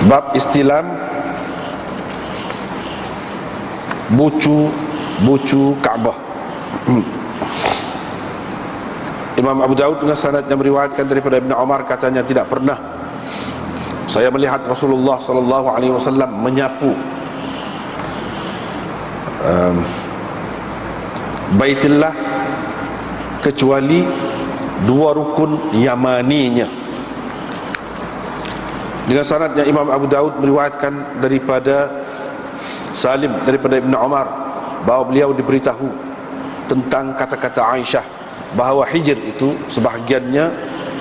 Bab istilam bucu Kaabah. Imam Abu Daud dengan sanad yang meriwayatkan daripada Ibn Umar, katanya tidak pernah saya melihat Rasulullah sallallahu alaihi wasallam menyapu Baitullah kecuali dua rukun Yamaninya. Dengan sanadnya Imam Abu Daud meriwayatkan daripada Salim daripada Ibn Umar bahawa beliau diberitahu tentang kata-kata Aisyah bahawa hijr itu sebahagiannya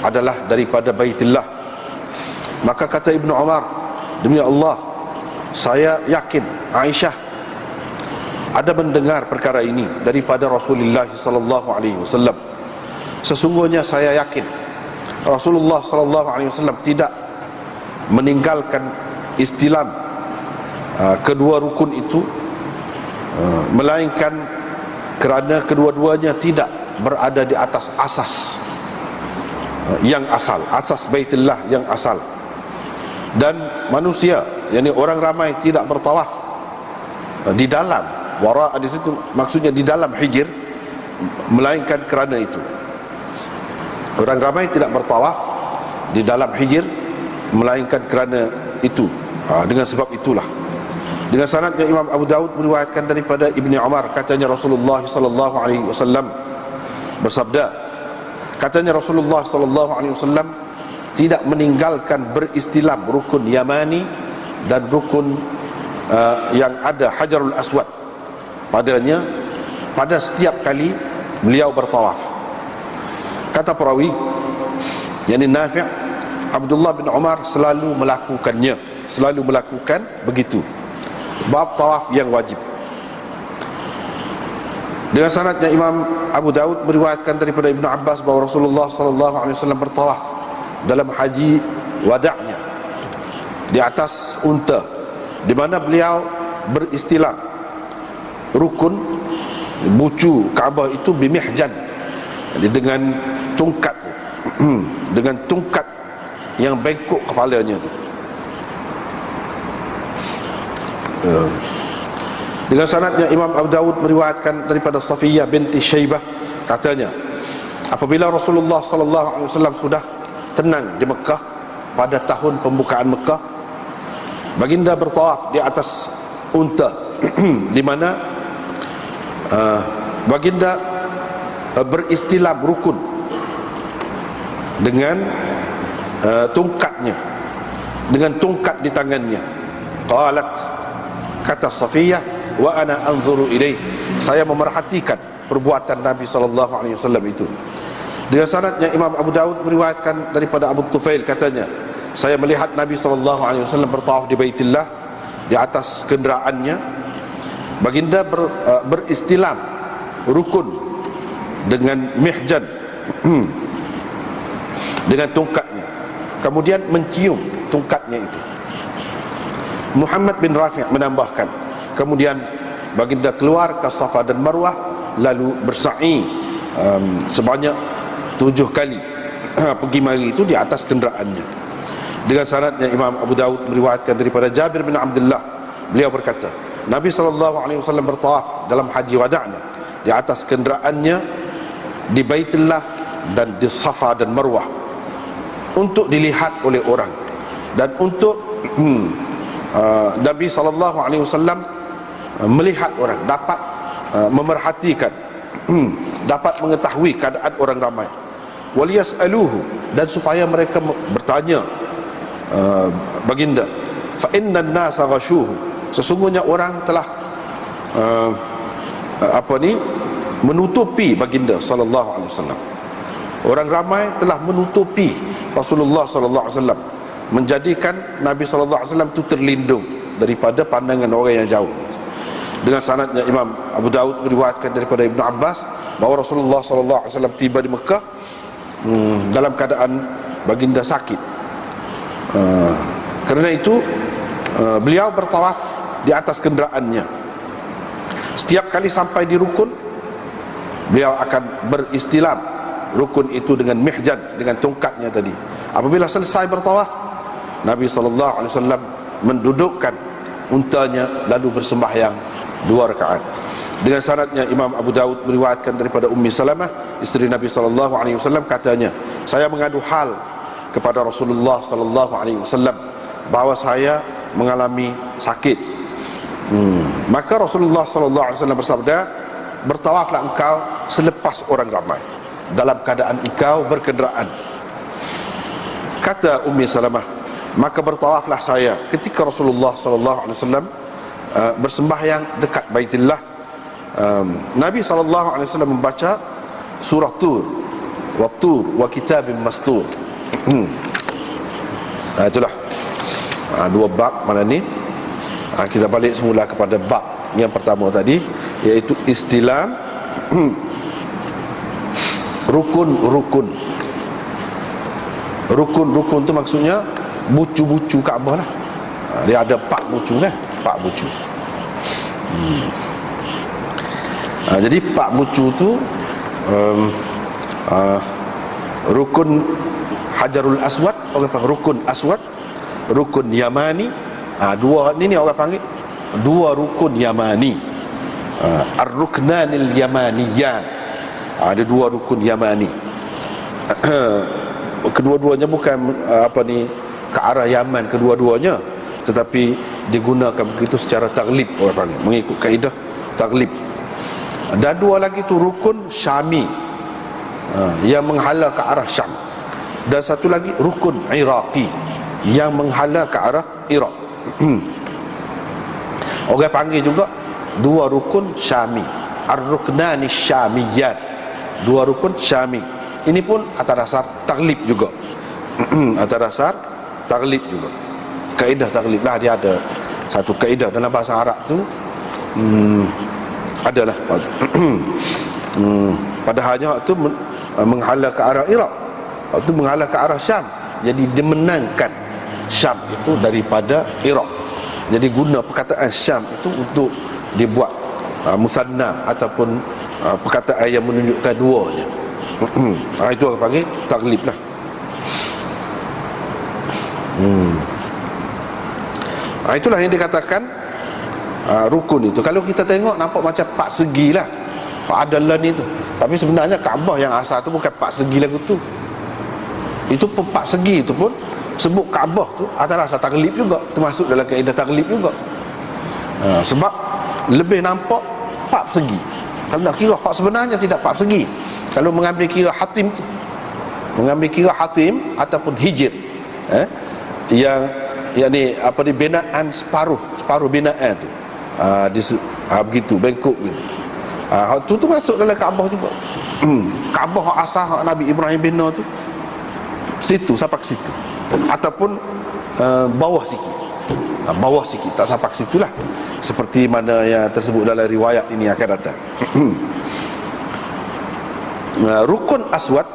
adalah daripada Baitullah. Maka kata Ibn Umar, demi Allah saya yakin Aisyah ada mendengar perkara ini daripada Rasulullah sallallahu alaihi wasallam. Sesungguhnya saya yakin Rasulullah sallallahu alaihi wasallam tidak meninggalkan istilam kedua rukun itu melainkan kerana kedua-duanya tidak berada di atas asas yang asal, asas Baitullah yang asal. Dan manusia, yakni orang ramai tidak bertawaf di dalam wara, di situ maksudnya di dalam hijr, melainkan kerana itu. Orang ramai tidak bertawaf di dalam hijr melainkan kerana itu. Dengan sebab itulah. Dengan sanadnya Imam Abu Daud meriwayatkan daripada Ibni Umar, katanya Rasulullah sallallahu alaihi wasallam bersabda, katanya Rasulullah sallallahu alaihi wasallam tidak meninggalkan beristilam rukun Yamani dan rukun yang ada Hajarul Aswad padanya pada setiap kali beliau bertawaf. Kata perawi, yakni Nafi', Abdullah bin Umar selalu melakukannya, selalu melakukan begitu, bab tawaf yang wajib. Dengan sanadnya Imam Abu Daud meriwayatkan daripada Ibnu Abbas bahawa Rasulullah sallallahu alaihi wasallam bertawaf dalam haji wada'nya di atas unta, di mana beliau beristilam rukun bucu Kaabah itu bimihjan, dengan tungkat dengan tungkat yang bengkok kepalanya tu. Dengan sanadnya Imam Abu Daud meriwayatkan daripada Safiyah binti Syaibah, katanya apabila Rasulullah sallallahu alaihi wasallam sudah tenang di Mekah pada tahun pembukaan Mekah, baginda bertawaf di atas unta di mana baginda beristilam rukun dengan tungkatnya, dengan tungkat di tangannya. Qalat, kata Safiyah, wa ana anzuru ilaih, saya memerhatikan perbuatan Nabi sallallahu alaihi wasallam itu. Dengan sanadnya Imam Abu Daud meriwayatkan daripada Abu Tufail, katanya saya melihat Nabi sallallahu alaihi wasallam bertawaf di Baitullah di atas kenderaannya. Baginda beristilam rukun dengan mihjan dengan tungkatnya, kemudian mencium tungkatnya itu. Muhammad bin Rafi' menambahkan, kemudian baginda keluar ke Safa dan Marwah lalu bersa'i sebanyak 7 kali pergi mari itu di atas kenderaannya. Dengan sanadnya Imam Abu Daud meriwayatkan daripada Jabir bin Abdullah, beliau berkata, Nabi SAW bertawaf dalam haji wada'nya di atas kenderaannya di Baitullah dan di Safa dan Marwah untuk dilihat oleh orang, dan untuk Nabi SAW melihat orang, dapat memerhatikan, dapat mengetahui keadaan orang ramai. Waliyas'aluhu, dan supaya mereka bertanya baginda, fa inna an-nasa ghashuhu, sesungguhnya orang telah menutupi baginda sallallahu alaihi wasallam. Orang ramai telah menutupi Rasulullah sallallahu alaihi wasallam, menjadikan Nabi sallallahu alaihi wasallam itu terlindung daripada pandangan orang yang jauh. Dengan sanadnya Imam Abu Daud meriwayatkan daripada Ibnu Abbas bahawa Rasulullah sallallahu alaihi wasallam tiba di Mekah dalam keadaan baginda sakit. Kerana itu beliau bertawaf di atas kenderaannya. Setiap kali sampai di rukun, beliau akan beristilam rukun itu dengan mihjan, dengan tungkatnya tadi. Apabila selesai bertawaf, Nabi SAW mendudukkan untanya lalu bersembahyang 2 rakaat. Dengan sanadnya Imam Abu Daud meriwayatkan daripada Ummi Salamah, isteri Nabi SAW, katanya, saya mengadu hal kepada Rasulullah SAW bahawa saya mengalami sakit. Maka Rasulullah SAW bersabda, bertawaflah engkau selepas orang ramai, dalam keadaan engkau berkenderaan. Kata Ummi Salamah, maka bertawaflah saya ketika Rasulullah SAW bersembahyang dekat Baitillah. Nabi SAW membaca surah Tur, wa Tur wa kitabim mastur. Itulah 2 bab mana ni. Kita balik semula kepada bab yang pertama tadi, iaitu istilam rukun-rukun. Rukun-rukun tu maksudnya bucu-bucu Kaabah lah. Dia ada 4 bucu kan, 4 bucu. Jadi 4 bucu tu rukun Hajarul Aswad, orang panggil rukun Aswad, rukun Yamani. 2 ni orang panggil 2 rukun Yamani. Ar-Ruknanil Yamaniyan. Ada 2 rukun Yamani. Kedua-duanya bukan ke arah Yaman kedua-duanya, tetapi digunakan begitu secara taglib, orang panggil, mengikut kaedah taglib. Dan 2 lagi tu rukun Syami, yang menghala ke arah Syam. Dan satu lagi rukun Iraqi, yang menghala ke arah Iraq. Orang panggil juga 2 rukun Syami, Ar-Ruknani Syamiyat, 2 rukun Syami. Ini pun atas dasar taglib juga. Atas dasar taglib juga, kaedah taglib lah. Dia ada satu kaedah dalam bahasa Arab tu, adalah padahalnya waktu menghala ke arah Iraq, waktu menghala ke arah Syam, jadi dia menangkan Syam itu daripada Iraq. Jadi guna perkataan Syam itu untuk dibuat musanna ataupun perkataan yang menunjukkan 2-nya. Itu orang panggil taglib lah. Itulah yang dikatakan rukun itu. Kalau kita tengok nampak macam 4 segi lah padalan itu, tapi sebenarnya Kaabah yang asal tu bukan 4 segi lagu tu. Itu pun 4 segi itu pun sebut Kaabah tu atas dasar taglib juga, termasuk dalam kaedah taglib juga. Sebab lebih nampak 4 segi. Kalau nak kira hak sebenarnya tidak 4 segi. Kalau mengambil kira hatim tu, mengambil kira hatim ataupun hijir, yang ni binaan separuh binaan tu, begitu bengkok gitu. Tu masuk dalam Kaabah juga. Kaabah hak asal hak Nabi Ibrahim bina tu, situ sampai ke situ, ataupun bawah sikit, bawah sikit, tak sampai ke situlah, seperti mana yang tersebut dalam riwayat ini akan datang. Rukun Aswad,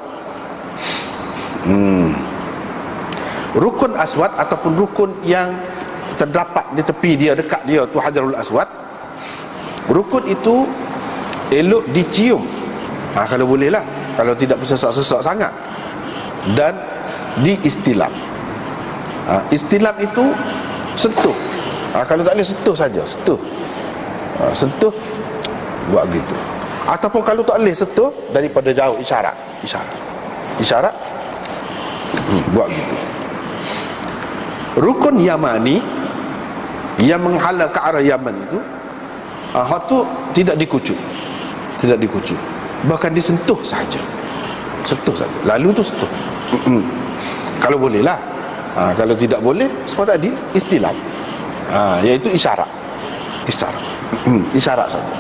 rukun Aswad ataupun rukun yang terdapat di tepi dia, dekat dia tu Hajarul Aswad. Rukun itu elok dicium, kalau boleh lah, kalau tidak bersesak-sesak sangat. Dan diistilam. Istilam itu sentuh. Kalau tak boleh sentuh saja, sentuh buat gitu. Ataupun kalau tak boleh sentuh, daripada jauh isyarat buat gitu. Rukun Yamani yang menghala ke arah Yaman itu, hak tu tidak dikucuk, bahkan disentuh saja, lalu tu sentuh. Kalau boleh lah. Kalau tidak boleh, seperti tadi istilam, iaitu isyarat saja.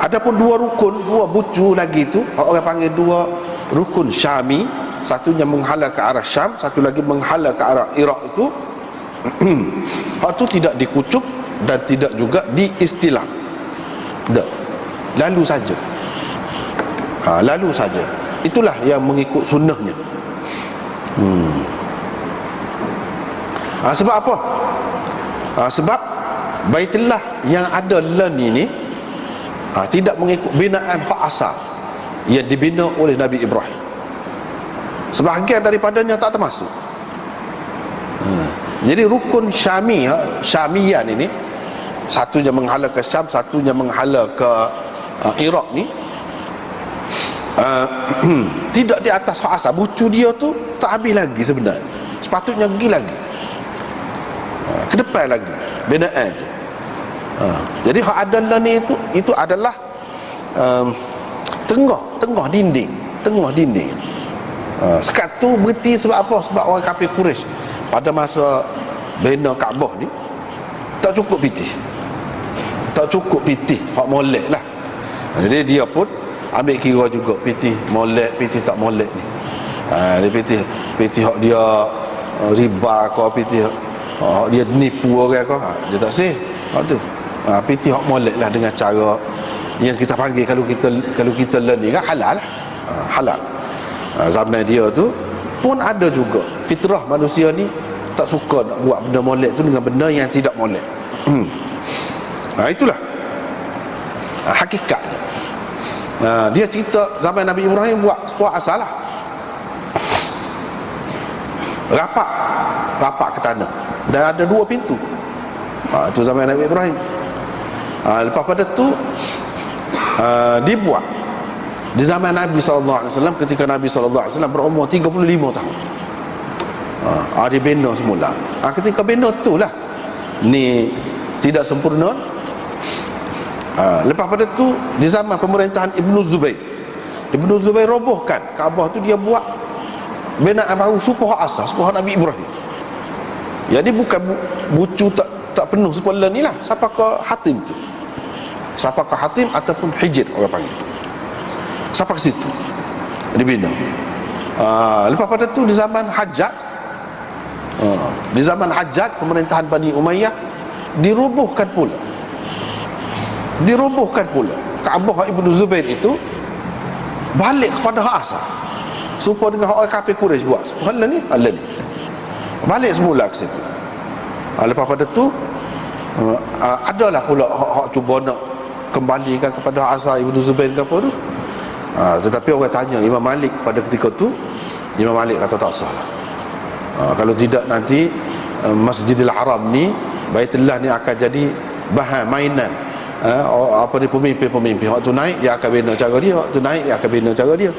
Adapun 2 rukun, 2 bucu lagi tu, orang panggil 2 rukun Syami. Satunya menghala ke arah Syam, satu lagi menghala ke arah Iraq itu. Hak tu tidak dikucuk dan tidak juga diistilam. Lalu saja. Lalu saja. Itulah yang mengikut sunnahnya. Sebab apa? Sebab Baitullah yang ada lan ini tidak mengikut binaan hak asal yang dibina oleh Nabi Ibrahim. Sebahagian daripadanya tak termasuk. Jadi rukun Syamiyan ini, satunya menghala ke Syam, satunya menghala ke Iraq ni, tidak di atas hak asal. Bucu dia tu tak habis lagi sebenarnya, sepatutnya pergi lagi ke depan lagi binaan tu. Jadi hak adalah ni itu adalah tengah dinding. Sekat tu berhenti sebab apa? Sebab orang kafir Quraisy pada masa bina Kaabah ni tak cukup pitih hak molek lah. Jadi dia pun ambil kira juga pitih molek, pitih tak molek ni. Dia pitih hak dia riba ke, pitih hak dia nipu orang ke, dia tak sih hak tu. Pitih hak molek lah dengan cara yang kita panggil, kalau kita learn ni kan halal lah. Halal. Zaman dia tu pun ada juga fitrah manusia ni tak suka nak buat benda molek tu dengan benda yang tidak molek. Itulah hakikatnya. Dia cerita zaman Nabi Ibrahim buat sebuah asal lah, rapak ke tanah, dan ada 2 pintu. Itu zaman Nabi Ibrahim. Lepas pada tu dibuat di zaman Nabi SAW, ketika Nabi SAW berumur 35 tahun. Dia bina semula. Ketika bina tu lah ni tidak sempurna. Lepas pada tu di zaman pemerintahan Ibnu Zubair robohkan Kaabah tu, dia buat binaan baru supaya asas, supaya Nabi Ibrahim. Jadi bukan bucu tak penuh sepuluh ni lah. Siapa ke Hatim tu, siapa ke Hatim ataupun Hijr orang panggil, siapa ke situ dibina. Lepas pada tu di zaman Hajjaj, pemerintahan Bani Umayyah dirobohkan pula Kaabah Ibnu Zubair itu balik kepada hak asal, supaya dengan orang kafir Quraisy buat Allah ni balik semula ke situ. Lepas pada tu adalah pula hak cuba nak kembalikan kepada hak asal Ibnu Zubair ke apa tu. Tetapi orang tanya Imam Malik pada ketika tu, Imam Malik kata tak sah lah. Kalau tidak nanti Masjidil Haram ni, Baitullah ni akan jadi bahan mainan pemimpin-pemimpin. Waktu naik dia akan bina cara dia, waktu naik dia akan bina cara dia.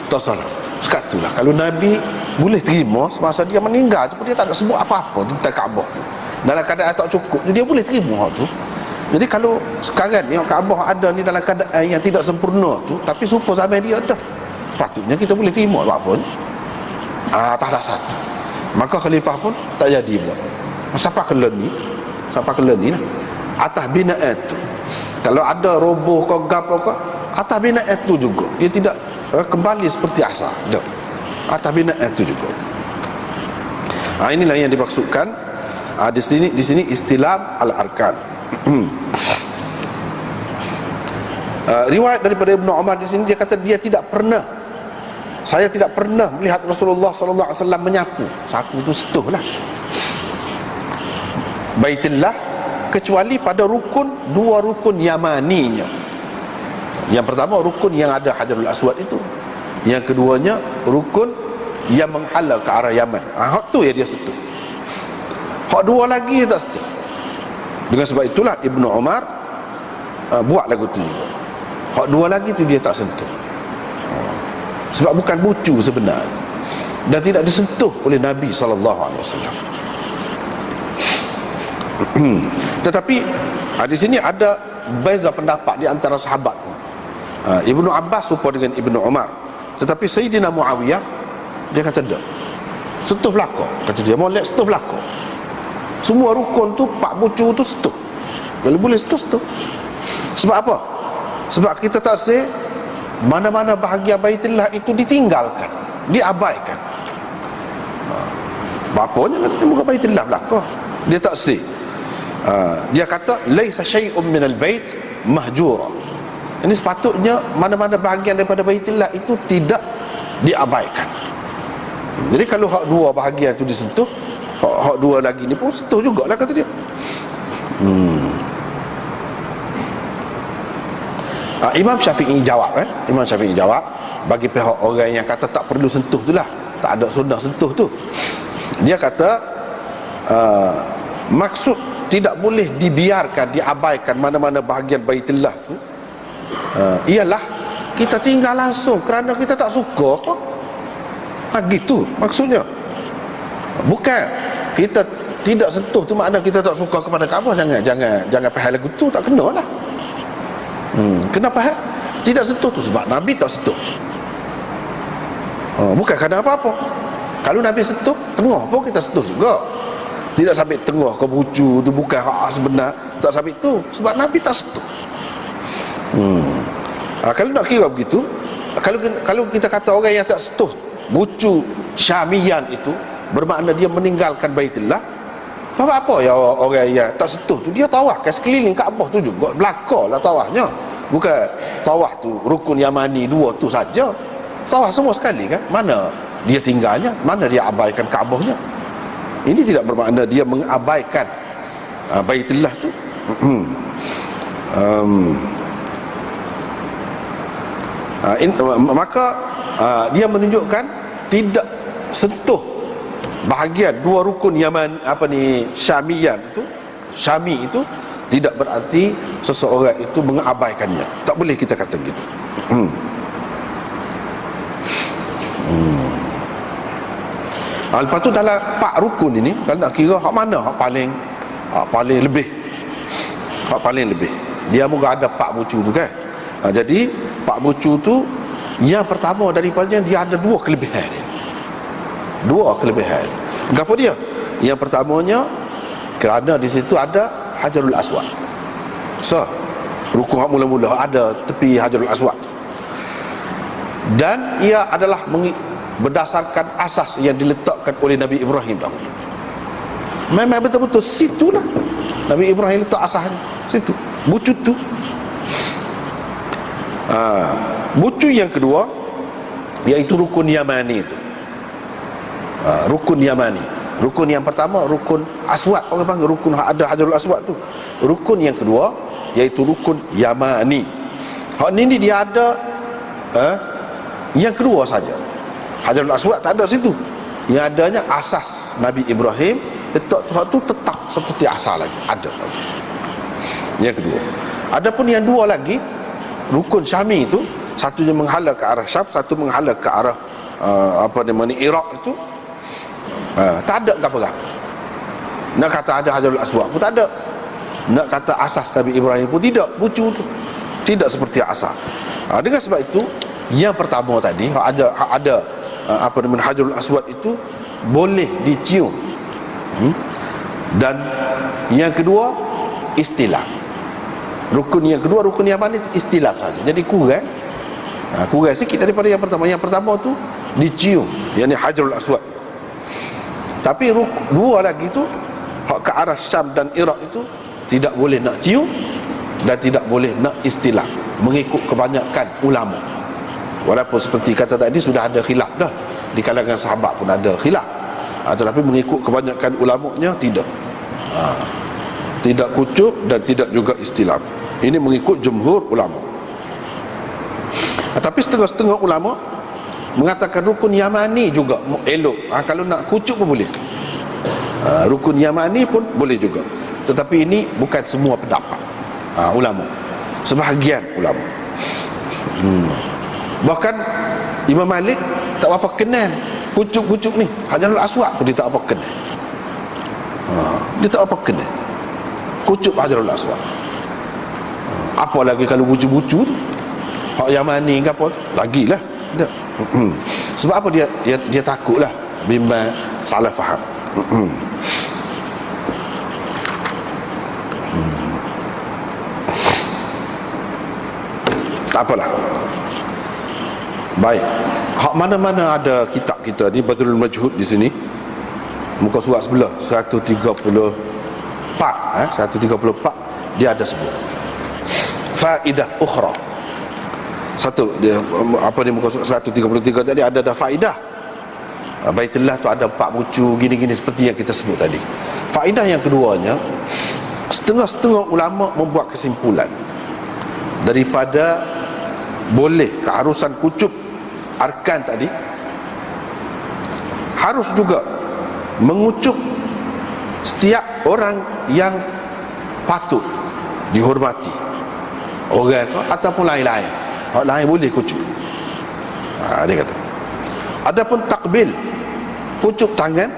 Tak salah. Sekatulah kalau Nabi boleh terima semasa dia meninggal tu, dia tak nak sebut apa-apa tentang Kaabah tu. Dalam keadaan tak cukup, dia boleh terima tu. Jadi kalau sekarang ni Kaabah ada ni dalam keadaan yang tidak sempurna tu, tapi supaya zaman dia ada, sepatutnya kita boleh terima walaupun tak ada satu. Maka khalifah pun tak jadi buat. Siapa kelan ni lah. Atas binaan tu, kalau ada roboh ke gapo ke, atas binaan tu juga dia tidak kembali seperti asal. Dah. Atas binaan tu juga. Inilah yang dimaksudkan di sini istilah al-arkan. Riwayat daripada Ibnu Umar di sini, dia kata saya tidak pernah melihat Rasulullah sallallahu alaihi wasallam menyapu, sapu itu setuh lah, Baitullah, kecuali pada dua rukun Yamaninya. Yang pertama rukun yang ada Hajarul Aswad itu, yang keduanya rukun yang menghala ke arah Yaman. Hak tu ya dia sentuh. Hak dua lagi dia tak sentuh. Dengan sebab itulah Ibnu Umar buat lagu tu juga. Hak dua lagi tu dia tak sentuh. Sebab bukan bucu sebenarnya, dan tidak disentuh oleh Nabi SAW. Tetapi di sini ada beza pendapat di antara sahabat. Ibnu Abbas serupa dengan Ibnu Umar, tetapi Sayyidina Muawiyah dia kata tak, sentuh belakang, kata dia molek sentuh belakang. Semua rukun tu, pak bucu tu sentuh. Kalau boleh sentuh. Sebab apa? Sebab kita tak say mana-mana bahagian Baitullah itu ditinggalkan, diabaikan. Bapanya kata muka Baitullah belakang, dia tak say. Dia kata laisa syai'un minal bait mahjura. Ini sepatutnya mana-mana bahagian daripada Baitullah itu tidak diabaikan. Jadi kalau hak dua bahagian itu disentuh, hak dua lagi ni pun sentuh jugalah, kata dia. Imam Syafi'i jawab bagi pihak orang yang kata tak perlu sentuh tu lah, tak ada sunnah sentuh tu. Dia kata maksud tidak boleh dibiarkan, diabaikan mana-mana bahagian Baitullah tu, ialah kita tinggal langsung kerana kita tak suka apa. Gitu maksudnya. Bukan kita tidak sentuh tu makna kita tak suka kepada Kaabah. Jangan faham lagu tu, tak kena lah. Kenapa tidak sentuh tu? Sebab Nabi tak sentuh. Bukan kerana apa-apa. Kalau Nabi sentuh, tengah pun kita sentuh juga. Tidak sampai tengah ke bucu tu, bukan hak sebenar. Tak sampai tu, sebab Nabi tak sentuh. Kalau nak kira begitu, kalau kita kata orang yang tak sentuh bucu Syamiyan itu, bermakna dia meninggalkan Baitullah. Apa ya orang yang tak sentuh tu, dia tawaf kan sekeliling Kaabah tu juga, belakanglah tawafnya. Bukan tawaf tu rukun Yamani dua tu saja, tawaf semua sekali kan. Mana dia tinggalnya, mana dia abaikan Kaabahnya. Ini tidak bermakna dia mengabaikan Baitullah tu. Maka dia menunjukkan tidak sentuh bahagian dua rukun Yaman Syamiyan itu, Syami itu, tidak berarti seseorang itu mengabaikannya. Tak boleh kita kata begitu. Lepas tu dalam 4 rukun ini, kalau nak kira hak mana hak paling lebih, hak paling lebih, dia mungkin ada 4 bucu tu kan. Jadi 4 bucu tu, yang pertama daripadanya dia ada 2 kelebihan. 2 kelebihan. Kenapa dia? Yang pertamanya kerana di situ ada Hajarul Aswad. Rukun hak mula-mula ada tepi Hajarul Aswad. Dan ia adalah berdasarkan asas yang diletakkan oleh Nabi Ibrahim dahulu. Memang betul-betul situlah Nabi Ibrahim letak asasnya situ, bucu tu. Bucu yang kedua iaitu rukun Yamani itu. Rukun Yamani. Rukun yang pertama rukun Aswad, orang panggil rukun ada Hajarul Aswad tu. Rukun yang kedua iaitu rukun Yamani. Hak ni dia ada yang kedua saja. Hajarul Aswad tak ada situ. Yang adanya asas Nabi Ibrahim letak tu tetap seperti asal lagi, ada. Yang kedua. Adapun yang dua lagi, rukun Syami itu, satunya menghala ke arah Syam, satu menghala ke arah Iraq itu. Tak ada apa-apa. Nak kata ada Hajarul Aswad pun tak ada. Nak kata asas Nabi Ibrahim pun tidak, bucu tu tidak seperti asal. Dengan sebab itu, yang pertama tadi hak ada Hajarul Aswad itu boleh dicium. Dan yang kedua istilah. Rukun yang kedua, rukun yang mana istilah saja. Jadi kurang sikit daripada yang pertama. Yang pertama tu dicium, yakni Hajarul Aswad. Tapi dua lagi tu hak ke arah Syam dan Iraq itu tidak boleh nak cium dan tidak boleh nak istilah, mengikut kebanyakan ulama. Walaupun seperti kata tadi sudah ada khilaf dah, di kalangan sahabat pun ada khilaf, tetapi mengikut kebanyakan ulamanya tidak. Tidak kucuk dan tidak juga istilah. Ini mengikut jumhur ulama. Tapi setengah-setengah ulama mengatakan rukun Yamani juga elok. Kalau nak kucuk pun boleh. Rukun Yamani pun boleh juga. Tetapi ini bukan semua pendapat ulama, sebahagian ulama. Bahkan Imam Malik tak apa kenal kucuk-kucuk ni. Hajarul Aswad pun dia tak apa kenal. Dia tak apa kenal kucuk Hajarul Aswad. Apa lagi kalau bucu-bucu tu, hak Yamani ke apa, lagilah dia. Sebab apa dia takutlah bimbang salah faham. Tak apalah. Baik. Hak mana-mana ada kitab kita ni Badrul Majhud di sini. Muka surat sebelah 134 dia ada sebut faidah ukhra. Satu dia muka surat 133 tadi ada faedah. Baitullah tu ada 4 bucu gini-gini seperti yang kita sebut tadi. Faedah yang keduanya, setengah-setengah ulama membuat kesimpulan daripada boleh keharusan kucuk arkan tadi, harus juga mengucuk setiap orang yang patut dihormati, orang ataupun lain-lain, orang lain boleh kucuk. Dia kata. Adapun takbil, kucuk tangan.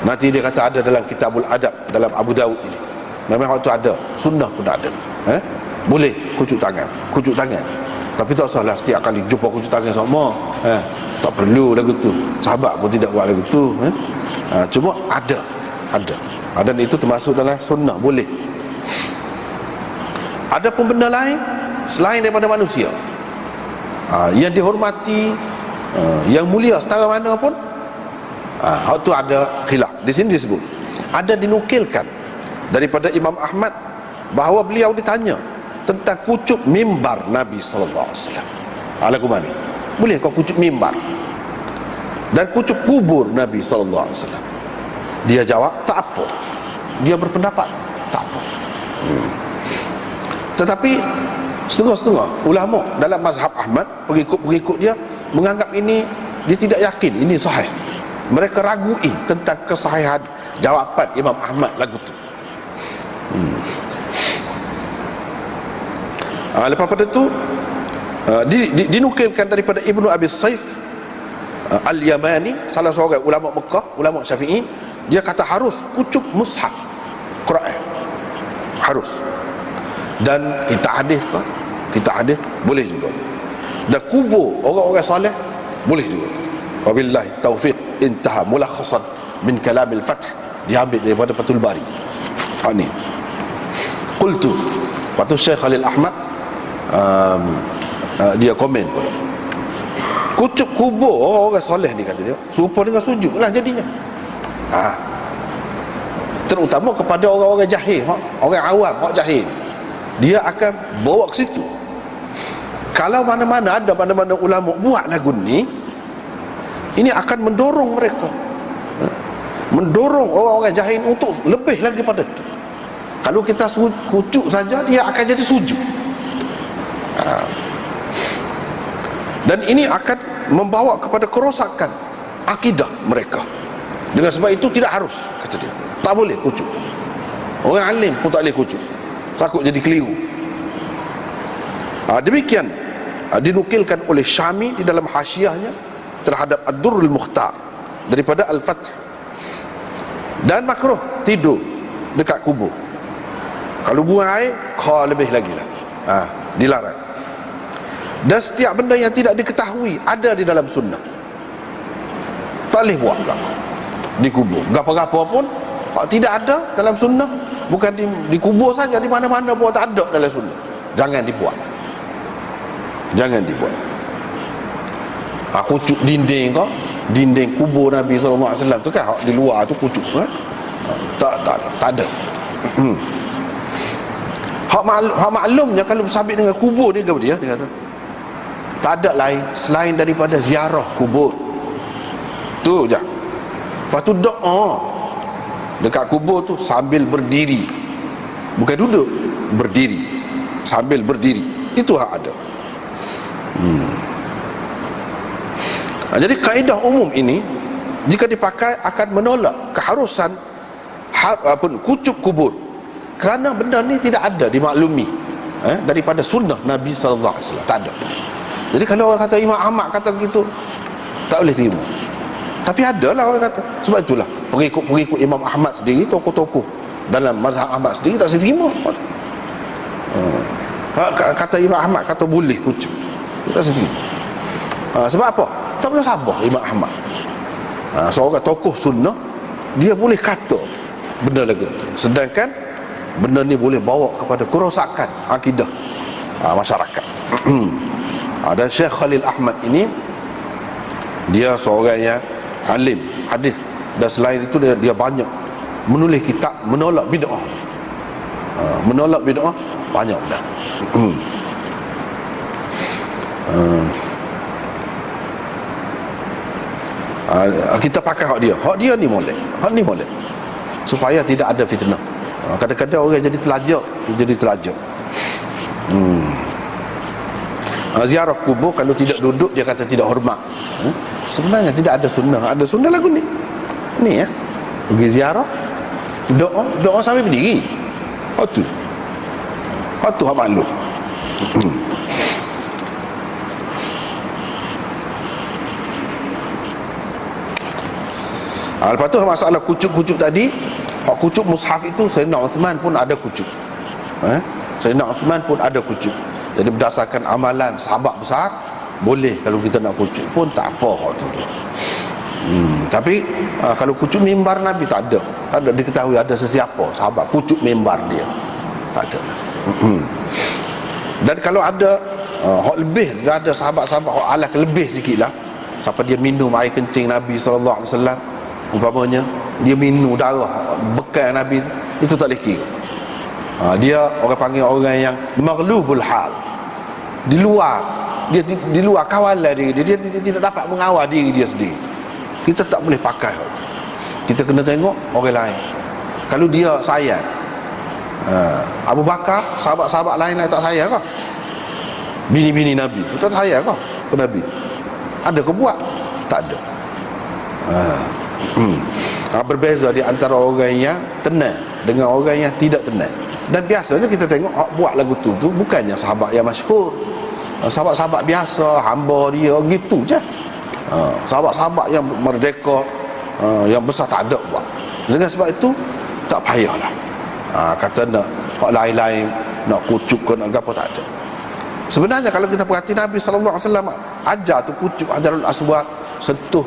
Nanti dia kata ada dalam Kitabul Adab, dalam Abu Dawud ini. Memang waktu ada, sunnah pun ada. Boleh kucuk tangan. Tapi tak salah setiap kali jumpa kucuk tangan sama. Tak perlu lagu tu. Sahabat pun tidak buat lagu tu. Cuma ada. Dan itu termasuk dalam sunnah, boleh. Ada pun benda lain selain daripada manusia, yang dihormati, yang mulia setara mana pun, itu ada khilaf. Di sini disebut, ada dinukilkan daripada Imam Ahmad bahawa beliau ditanya tentang kucuk mimbar Nabi sallallahu alaihi wasallam. Lagu mana? Boleh kau kucuk mimbar dan kucuk kubur Nabi sallallahu alaihi wasallam? Dia jawab tak apa. Dia berpendapat tak apa. Tetapi setengah-setengah ulama dalam mazhab Ahmad, pengikut-pengikut dia menganggap ini, dia tidak yakin ini sahih. Mereka ragui tentang kesahihan jawapan Imam Ahmad lagu tu. Lepas pada tu dinukilkan daripada Ibnu Abi Saif Al-Yamani, salah seorang ulama Mekah, ulama Syafi'i. Dia kata harus kucuk mushaf Quran, harus. Dan kita hadis boleh juga. Dan kubur orang-orang soleh boleh juga. Wabillahi taufiq. Intaha mulakhasan min kalamil Fath, diambil daripada Fathul Bari. Ni qultu, waktu Syekh Khalil Ahmad dia komen pula, kucuk kubur orang-orang soleh ni, kata dia, serupa dengan sujud lah jadinya. Terutama kepada orang-orang jahil, orang awam, orang jahil, dia akan bawa ke situ. Kalau mana-mana ulama buat lagu ni, ini akan mendorong mereka, mendorong orang-orang jahil untuk lebih lagi pada itu. Kalau kita kucuk saja, dia akan jadi sujud. Dan ini akan membawa kepada kerosakan akidah mereka. Dengan sebab itu tidak harus, kata dia, tak boleh kucuk. Orang alim pun tak boleh kucuk, takut jadi keliru. Demikian dinukilkan oleh Syami di dalam hasyiahnya terhadap Ad-Durrul Mukhtar daripada Al-Fath. Dan makruh tidur dekat kubur. Kalau buang air, lebih lagi lah, dilarang. Dan setiap benda yang tidak diketahui ada di dalam sunnah, tak boleh buat di kubur. Gapa-gapa pun tidak ada dalam sunnah, bukan di kubur saja, di mana-mana pun tak ada dalam sunnah. Jangan dibuat. Kucuk dinding kau, dinding kubur Nabi SAW tu kan, di luar tu kucuk, tak ada. Hak maklumnya kalau bersabit dengan kubur ni, dia kata tak ada lain selain daripada ziarah kubur tu je. Lepas tu doa dekat kubur tu sambil berdiri, bukan duduk, berdiri, sambil berdiri, itu hak ada. Jadi kaedah umum ini jika dipakai akan menolak keharusan kucuk kubur, kerana benda ni tidak ada dimaklumi daripada sunnah Nabi SAW. Tak ada. Jadi kalau orang kata Imam Ahmad kata begitu, tak boleh terima. Tapi adalah orang kata. Sebab itulah pengikut-pengikut Imam Ahmad sendiri, tokoh-tokoh dalam mazhab Ahmad sendiri tak terima. Kata Imam Ahmad kata boleh kucuk, tak terima. Sebab apa? Tak boleh sabar Imam Ahmad. Seorang tokoh sunnah, dia boleh kata benda lagu tu, sedangkan benda ni boleh bawa kepada kerosakan akidah masyarakat. Dan Syekh Khalil Ahmad ini, dia seorang yang alim hadis, dan selain itu dia banyak menulis kitab menolak bid'ah. Menolak bid'ah banyak dah. Kita pakai hak dia ni molek, supaya tidak ada fitnah. Kadang-kadang orang jadi telajak. Ziarah kubur kalau tidak duduk, dia kata tidak hormat. Sebenarnya tidak ada sunnah. Ada sunnah lagu ni. Ni ya, pergi ziarah, doa sampai berdiri. Hak tu hak maklum. Lepas tu masalah kucuk-kucuk tadi, hak kucuk mushaf itu Sayyidina Uthman pun ada kucuk. Sayyidina Uthman pun ada kucuk. Jadi berdasarkan amalan sahabat besar, boleh kalau kita nak kucuk pun tak apa hak tu. Tapi kalau kucuk mimbar Nabi tak ada diketahui ada sesiapa sahabat kucuk mimbar dia. Tak ada. Dan kalau ada hak lebih, ada sahabat-sahabat hak alah lebih sikitlah. Siapa dia minum air kencing Nabi sallallahu alaihi wasallam, umpamanya dia minum darah bekal Nabi itu tak boleh kira. Dia orang panggil orang yang maghlubul hal, di luar kawalan diri dia tidak dapat mengawal diri dia sendiri. Kita tak boleh pakai. Kita kena tengok orang lain. Kalau dia sayang, Abu Bakar, sahabat-sahabat lain tak sayang kah? Bini-bini Nabi tu tak sayang kah ke Nabi? Ada ke buat? Tak ada. Berbeza di antara orang yang tenang dengan orang yang tidak tenang. Dan biasanya kita tengok buat lagu tu bukannya sahabat yang masyhur, sahabat-sahabat biasa, hamba dia gitu je. Sahabat-sahabat yang merdeka, yang besar tak ada buat. Dengan sebab itu tak payahlah kata nak hak lain-lain, nak kucuk ke nak apa, tak ada. Sebenarnya kalau kita perhati Nabi sallallahu alaihi wasallam ajar tu kucuk Hajarul Aswad, sentuh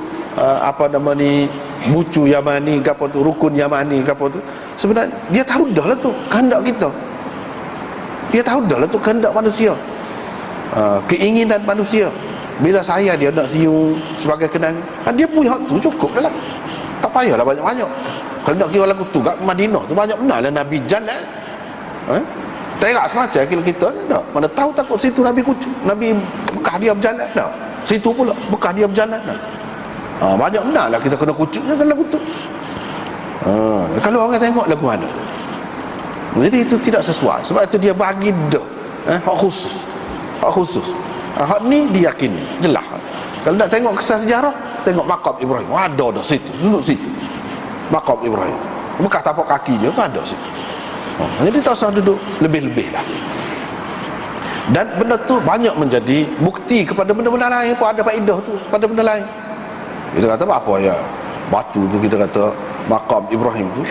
bucu Yamani ke apa tu, rukun Yamani ke apa tu, sebenarnya dia tahu dah lah tu kehendak kita. Dia tahu dah lah tu kehendak manusia, keinginan manusia. Bila saya dia nak siung sebagai kenangan, dia punya hak tu cukup dah lah. Tak payahlah banyak-banyak. Kalau nak kira lagu tu kat Madinah tu banyak benar lah Nabi jalan. Terak semacam kita tak. Mana tahu takut situ Nabi kucuk, Nabi bekah dia berjalan tak. Situ pula bekah dia berjalan tak. Banyak benar lah kita kena kucuknya kan lagu tu. Kalau orang tengok lagu mana, jadi itu tidak sesuai. Sebab itu dia bagi dah hak khusus. Hak khusus. Hak ni diyakini jelas. Kalau nak tengok kisah sejarah, tengok Maqam Ibrahim, ada dah situ, duduk situ Maqam Ibrahim, bekas tapak kaki dia ada situ. Jadi tak usah duduk lebih-lebih lah. Dan benda tu banyak menjadi bukti kepada benda-benda lain pun ada faedah tu pada benda lain. Kita kata apa ya, batu tu kita kata Maqam Ibrahim tu,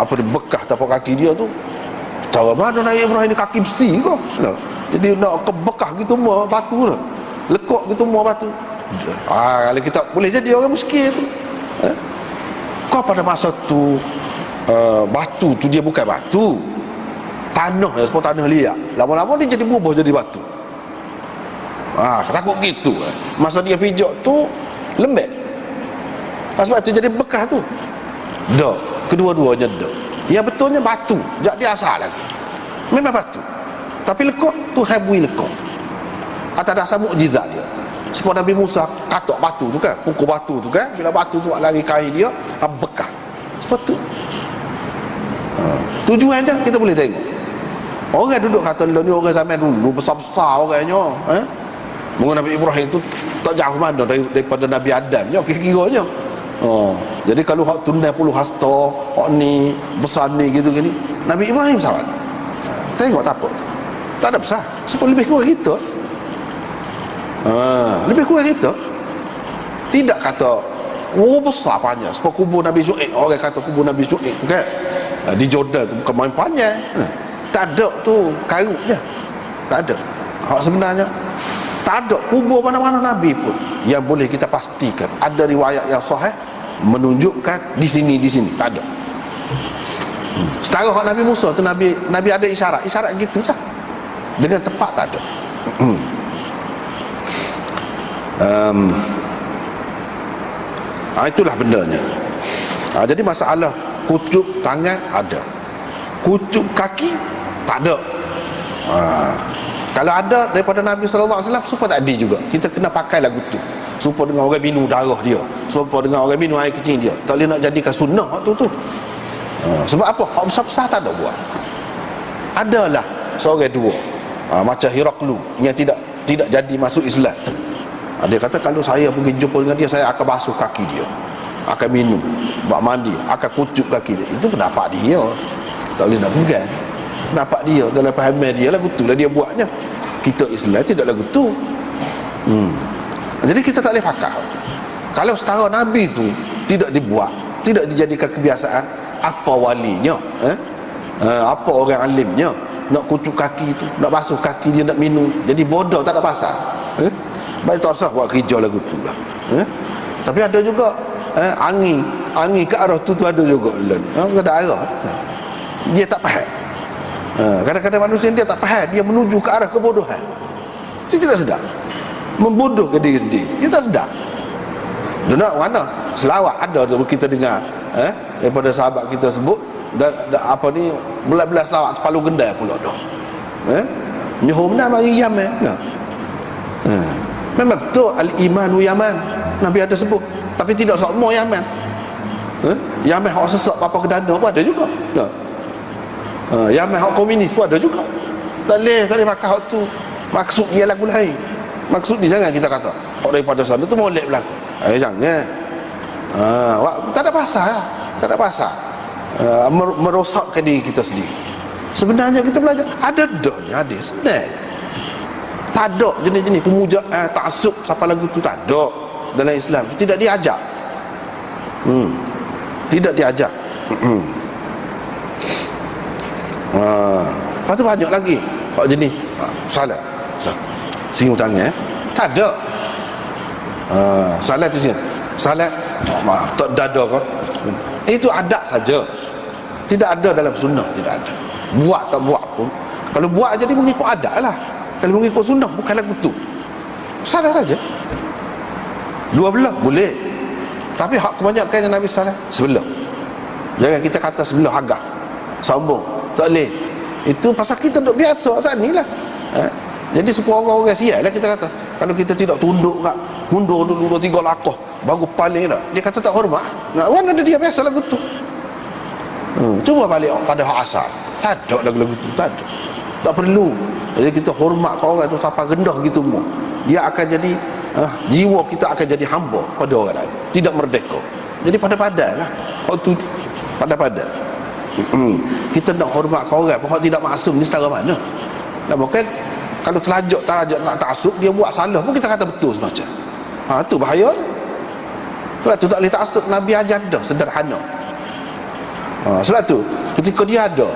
apa dia bekas tapak kaki dia tu, cara mana Nabi Ibrahim ni kaki besi ke? Jadi nak ke bekas gitu semua batu tu, lekuk gitu semua batu. Kalau kita boleh jadi orang miskin tu. Kau pada masa tu batu tu dia bukan batu, tanah ya, seperti tanah liat. Lama-lama dia jadi berubah jadi batu. Takut gitu. Masa dia pijak tu lembek. Sebab tu jadi bekas tu. Dah, kedua-duanya dah. Yang betulnya batu, jak dia asal lagi. Memang batu. Tapi lekuk tu habui lekuk. Atas dasar mukjizat dia. Seperti Nabi Musa katok batu tu kan, pukul batu tu kan, bila batu tu lari kain dia, bekas. Seperti tu. Tujuan je kita boleh tengok. Orang duduk kata ni orang zaman dulu besar-besar orangnya, Nabi Ibrahim tu tak jauh mana daripada Nabi Adam je kira-kiranya. Jadi kalau hak tunai puluh hasta, hak ni besar ni gitu gini, Nabi Ibrahim sahabat. Tengok tak apa. Tak ada besar. Sebab lebih kurang kita. Lebih kurang kita. Tidak kata besar panjang. Sebab kubur Nabi Syuaib, orang kata kubur Nabi Syuaib tu kan, di Jordan tu bukan main panjang. Tak ada tu karut je. Tak ada. Hak sebenarnya tak ada kubur mana-mana Nabi pun yang boleh kita pastikan ada riwayat yang sahih menunjukkan di sini tak ada. Setara hak Nabi Musa tu Nabi ada isyarat gitu je. Dengan tepat tak ada. Itulah bendanya. Jadi masalah kucuk tangan ada, kucuk kaki tak ada. Kalau ada daripada Nabi SAW supaya tak ada juga. Kita kena pakai lagu tu supaya dengan orang minum darah dia, supaya dengan orang minum air kecil dia. Tak boleh nak jadikan sunnah waktu tu. Sebab apa? Hak besar-besar tak ada buat. Adalah seorang dua, macam Heraklu yang tidak jadi masuk Islam. Dia kata kalau saya pergi jumpa dengan dia, saya akan basuh kaki dia. akan minum, buat mandi, akan kucuk kaki dia. Itu pendapat dia, tak boleh nak pegang. Pendapat dia, dalam pahaman dia lagu tu lah dia buatnya. Kita Islam tidak lagu tu. Jadi kita tak boleh pakar. Kalau setara Nabi tu tidak dibuat, tidak dijadikan kebiasaan, apa walinya? Apa orang alimnya? Nak kucuk kaki tu, nak basuh kaki dia, nak minum. Jadi bodoh tak ada pasal. Baik tak usah buat kerja lagu tu lah. Tapi ada juga angin ke arah tu ada juga. Ada arah. Dia tak faham. Kadang-kadang manusia dia tak faham, dia menuju ke arah kebodohan. Dia tidak sedar. Membodohkan diri sendiri. Dia tak sedar. Dia nak mana? Selawat ada tu kita dengar daripada sahabat kita sebut, dan apa ni, belas-belas selawat palu gendai pula dah. Nyuruh benar mari Yaman. Memang betul al-imanu Yaman. Nabi ada sebut. Tapi tidak semua Yaman. Yaman hak sesak apa kedana pun ada juga. Yaman hak komunis pun ada juga. Tak boleh pakai hak tu. Maksud dia lagu lain. Maksud ni jangan kita kata hak daripada sana tu molek berlaku. Jangan. Tak ada pasal lah. Tak ada pasal. Merosakkan diri kita sendiri. Sebenarnya kita belajar ada donya, ada senang. Tak ada jenis-jenis pemujaan, taksub siapa lagu tu, tak ada dalam Islam. Tidak diajak. Tidak diajak. Lepas tu banyak lagi hak jenis salat. Singgung tangan tak ada. Salat tu sini. Salat tak dada kau. Itu adat saja. Tidak ada dalam sunnah, tidak ada. Buat tak buat pun, kalau buat jadi mengikut adat lah. Kalau mengikut sunnah bukan lagu tu. Salah saja. Dua belah boleh. Tapi hak kebanyakan yang Nabi salah sebelah. Jangan kita kata sebelah agak sombong. Tak boleh. Itu pasal kita duduk biasa saat ni lah. Jadi supaya orang-orang sial lah kita kata. Kalau kita tidak tunduk kat, mundur dulu 2-3 langkah baru paling lah, dia kata tak hormat. Mana ada dia biasa lagu tu. Cuba balik pada hak asal. Tak ada lagu-lagu tu, tak ada. Tak perlu. Jadi kita hormat ke orang tu siapa rendah gitu mu, dia akan jadi jiwa kita akan jadi hamba pada orang lain, tidak merdeka. Jadi pada-padan lah. Hak tu pada-padan. Kita nak hormat ke orang pun tidak maksum ni setara mana. Dan bukan kalau terlajak nak taksub, dia buat salah pun kita kata betul semacam. Tu bahaya. Sebab tu tak boleh taksub. Nabi ajar dah sederhana. Sebab tu ketika dia ada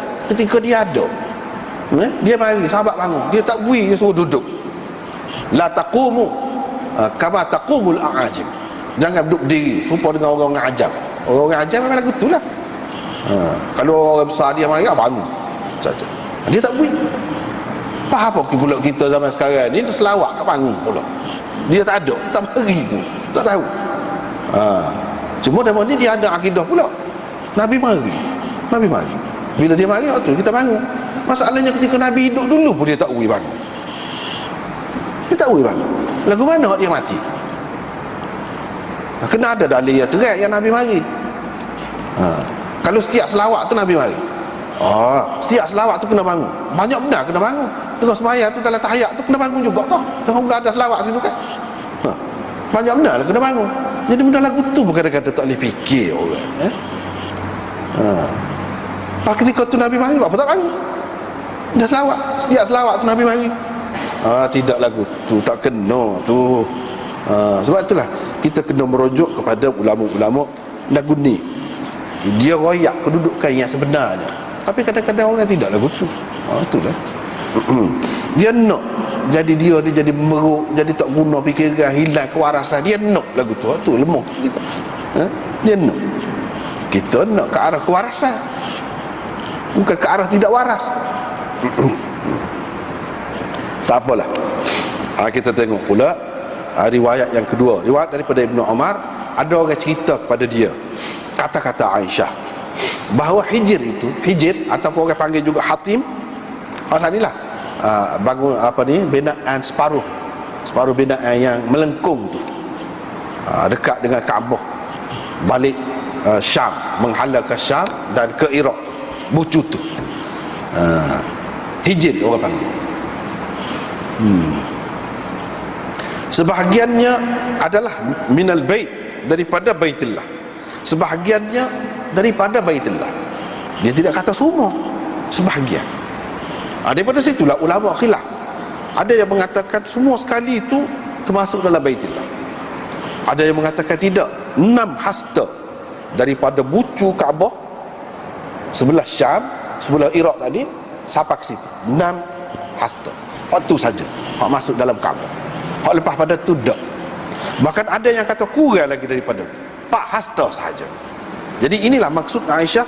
dia mari, sahabat bangun, dia tak bui, dia suruh duduk. La taqumu kama taqumul a'ajim. Jangan duduk diri serupa dengan orang-orang ajam. Orang-orang ajam memang lagu tu lah. Kalau orang besar dia mari, bangun saja. Dia tak bui. Faham apa pula kita zaman sekarang ni selawat kat bangun pula. Dia tak ada, tak mari pun, tak tahu. Cuma dalam ni dia ada akidah pula. Nabi mari. Bila dia mari, waktu kita bangun. Masalahnya ketika Nabi hidup dulu pun dia tak ui bangun. Dia tak ui bangun. Lagu mana dia mati? Kena ada dalil yang terat yang Nabi mari. Kalau setiap selawat tu Nabi mari. Setiap selawat tu kena bangun. Banyak benar kena bangun. Tengah sembahyang tu dalam tahiyat tu kena bangun juga kau. Tengah ada selawat situ kan. Banyak benar lah kena bangun. Jadi benda lagu tu bukan kata tak boleh fikir orang. Pas ketika tu Nabi mari, apa tak bangun? Dah selawat. Setiap selawat tu Nabi mari. Tidak lagu tu, tak kena tu. Sebab itulah kita kena merujuk kepada ulama-ulama lagu ni. Dia royak kedudukan yang sebenarnya. Tapi kadang-kadang orang tidak lagu tu. Itulah. Dia nak jadi dia jadi meruk, jadi tak guna fikiran, hilang kewarasan. Dia nak lagu tu. Tu lemah kita. Dia nak. Kita nak ke arah kewarasan, bukan ke arah tidak waras. Tak apalah. Kita tengok pula riwayat yang kedua, riwayat daripada Ibnu Umar. Ada orang cerita kepada dia kata-kata Aisyah bahawa Hijr itu, Hijr ataupun orang panggil juga Hatim, asalilah bangun binaan separuh binaan yang melengkung tu, dekat dengan Kaabah, balik Syam, menghala ke Syam dan ke Iraq, bucu tu. Hijr orang panggil. Sebahagiannya adalah minal bait, daripada Baitullah. sebahagiannya daripada Baitullah. Dia tidak kata semua, sebahagian. Daripada situlah ulama khilaf. Ada yang mengatakan semua sekali itu termasuk dalam Baitullah. Ada yang mengatakan tidak, 6 hasta daripada bucu Kaabah sebelah Syam, sebelah Iraq tadi sampai ke situ, 6 hasta. Itu saja hak masuk dalam Kaabah. Hak lepas pada tu tak. Bahkan ada yang kata kurang lagi daripada itu, 4 hasta sahaja. Jadi inilah maksud Aisyah,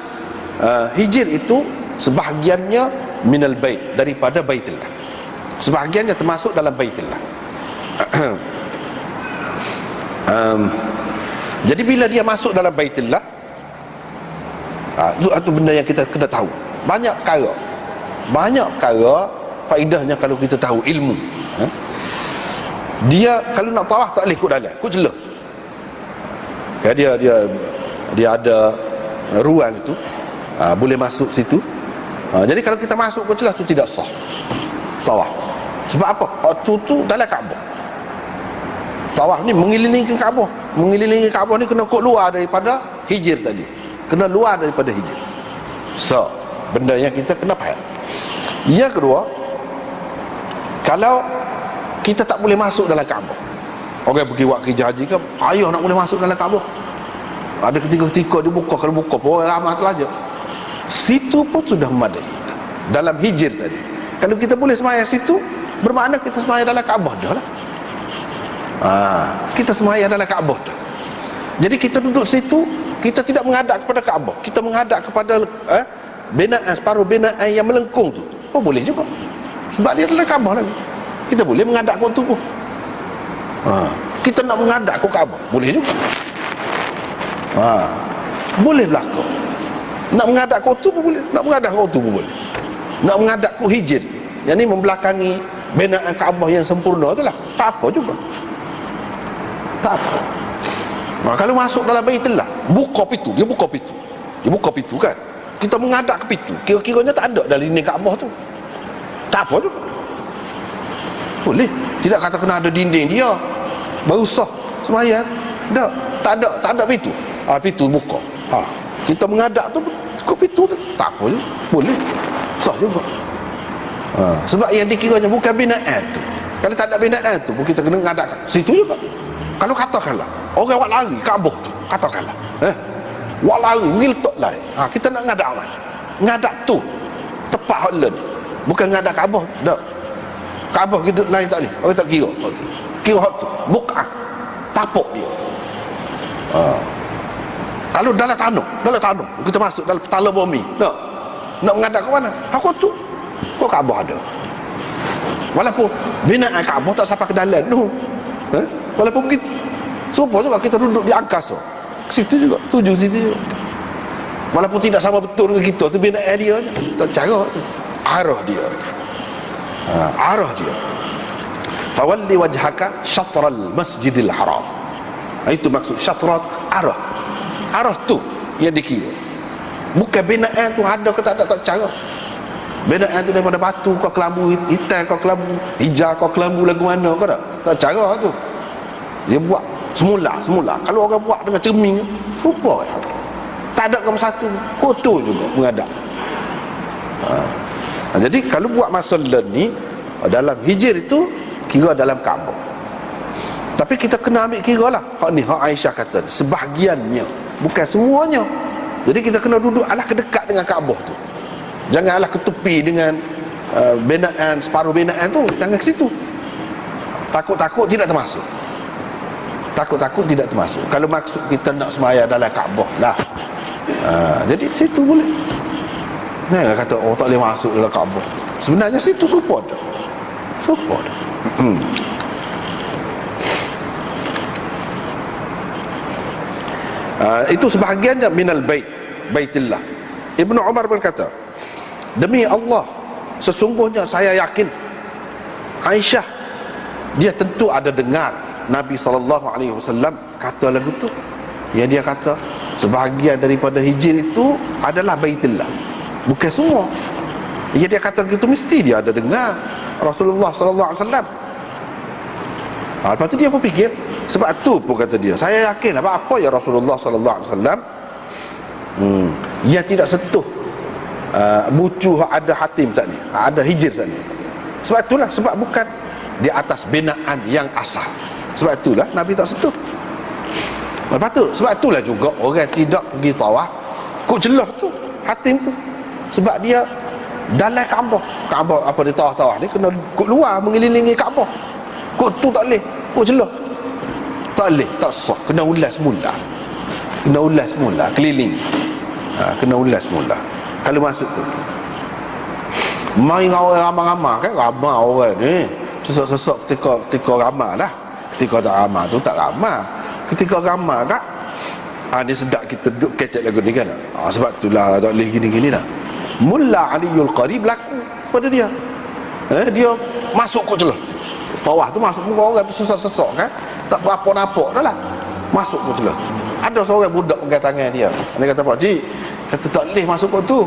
hijir itu sebahagiannya minal bait, daripada Baitullah, sebahagiannya termasuk dalam Baitullah. Jadi bila dia masuk dalam Baitullah, itu benda yang kita kena tahu. Banyak perkara faedahnya kalau kita tahu ilmu. Dia kalau nak tawaf tak boleh ikut dalam, ikut celah. Dia ada ruang itu, boleh masuk situ. Jadi kalau kita masuk ke celah tu tidak sah tawaf. Sebab apa? Waktu tu dalam Kaabah. Tawaf ni mengelilingi Kaabah. Mengelilingi Kaabah ni kena keluar daripada hijir tadi. Kena luar daripada hijir. So, benda yang kita kena faham. Yang kedua, kalau kita tak boleh masuk dalam Kaabah, orang pergi buat kerja haji kan, payah nak boleh masuk dalam Kaabah. Ada ketika-ketika dia buka, kalau buka pun orang ramah saja. Situ pun sudah memadai dalam hijir tadi. Kalau kita boleh sembahyang situ, bermakna kita sembahyang dalam Kaabah dah lah. Kita sembahyang dalam Kaabah dah. Jadi kita duduk situ, kita tidak menghadap kepada Kaabah, kita menghadap kepada binaan, separuh binaan yang melengkung tu. Oh, boleh juga. Sebab dia dalam Kaabah lagi. Kita boleh menghadap ke tu pun. Kita nak menghadap ke Kaabah, boleh juga. Boleh berlaku. Nak menghadap ke tu pun boleh, nak menghadap ke tu pun boleh. Nak menghadap ke hijir, yang ni membelakangi binaan Kaabah yang sempurna tu lah, tak apa juga. Tak apa. Kalau masuk dalam Baitullah, buka pintu, dia buka pintu kan, kita menghadap ke pintu, kira-kiranya tak ada dalam dinding Kaabah tu, tak apa juga, boleh. Tidak kata kena ada dinding dia baru sah sembahyang. Tak ada pintu. Pintu buka, kita menghadap tu ke pintu tu, tak apa juga, boleh, sah juga. Sebab yang dikiranya bukan binaan tu. Kalau tak ada binaan tu pun kita kena menghadap situ juga. Kalau katakanlah orang buat lari Kaabah tu, katakanlah buat lari pergi letak lain, kita nak ngadap mana? Ngadap tu tepat hak lain, bukan ngadap Kaabah. Tak, Kaabah kita lain tak boleh, orang tak kira. Kira hak tu buka tapuk dia. Kalau dalam tanah kita masuk dalam petala bumi, nak menghadap ke mana? Aku tu kok Kaabah ada, walaupun binaan Kaabah tak sampai ke dalam tu, walaupun begitu. Serupa juga kita duduk di angkasa, ke situ juga, tuju situ juga, walaupun tidak sama betul dengan kita tu, binaan dia je, tak cara tu, arah dia, arah dia. Fawalli wajhaka syatral masjidil haram. Itu maksud syatrat, arah tu yang dikira, bukan binaan tu ada ke tak ada, tak cara. Binaan tu daripada batu kau kelambu hitam, kau kelambu hijau, kau kelambu lagu mana kau tak cara tu. Dia buat semula. Kalau orang buat dengan cermin, serupa tak ada kamu satu, kotor juga menghadap. Jadi kalau buat masalah ni dalam hijir itu, kira dalam Kaabah. Tapi kita kena ambil kira lah hak ni, hak Aisyah kata sebahagiannya, bukan semuanya. Jadi kita kena duduk alah kedekat dengan Kaabah tu, janganlah ke tepi dengan binaan, separuh binaan tu, jangan ke situ. Takut-takut tidak termasuk. Kalau maksud kita nak sembahyang dalam Kaabah lah, jadi situ boleh. Jangan kata tak boleh masuk dalam Kaabah. Sebenarnya situ support dah. Itu sebahagiannya minal Baitullah. Ibnu Umar berkata, demi Allah, sesungguhnya saya yakin Aisyah, dia tentu ada dengar Nabi SAW kata lagu tu, yang dia kata sebahagian daripada hijir itu adalah Baitullah, bukan semua. Yang dia kata gitu mesti dia ada dengar Rasulullah SAW. Lepas tu dia pun fikir, sebab tu pun kata dia, saya yakin apa ya Rasulullah sallallahu alaihi wasallam yang tidak sentuh bucu ada hatim saat ni, ada hijir saat ni. Sebab itulah, sebab bukan di atas binaan yang asal. Sebab itulah Nabi tak sentuh. Lepas tu, sebab itulah juga orang tidak pergi tawaf kok jelah tu hatim tu, sebab dia dalam Kaabah. Kaabah apa, dia tawaf ni kena kok luar mengelilingi Kaabah. Kok tu tak boleh, kok jelah tak boleh, tak sah, kena ulas mula, kena ulas mula keliling, kena ulas mula kalau masuk tu. Main orang ramai-ramai kan, ramai orang ni sesak-sesak ketika ramai lah. Ketika tak ramai tu tak ramai, ketika ramai tak ni sedap kita duduk kecek lagu ni kan. Sebab itulah tak boleh gini-gini dah. Mulla Aliul Qari berlaku pada dia. Dia masuk kok celah tawaf tu, masuk muka orang tu sesak-sesak kan, tak berapa nampak dah lah, masuk kok celah. Ada seorang budak pegang tangan dia, dia kata, Pak Cik, kata tak boleh masuk kok tu.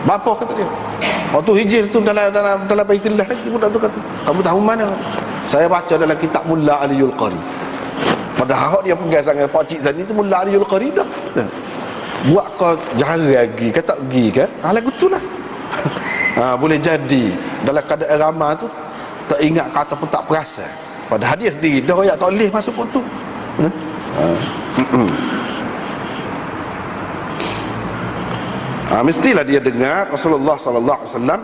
Bapa kata dia, tu hijir tu dalam Baitullah lagi. Budak tu kata, kamu tahu mana? Saya baca dalam kitab Mulla Aliul Qari. Padahal dia pegang sangat Pak Cik Zani tu Mulla Aliul Qari dah. Buat kau jarang lagi, kata tak pergi kan? Lagu tu lah. Boleh jadi dalam keadaan ramai tu tak ingat kata pun tak perasan. Padahal dia sendiri dah royak tak boleh masuk pun tu. Mestilah dia dengar Rasulullah sallallahu alaihi wasallam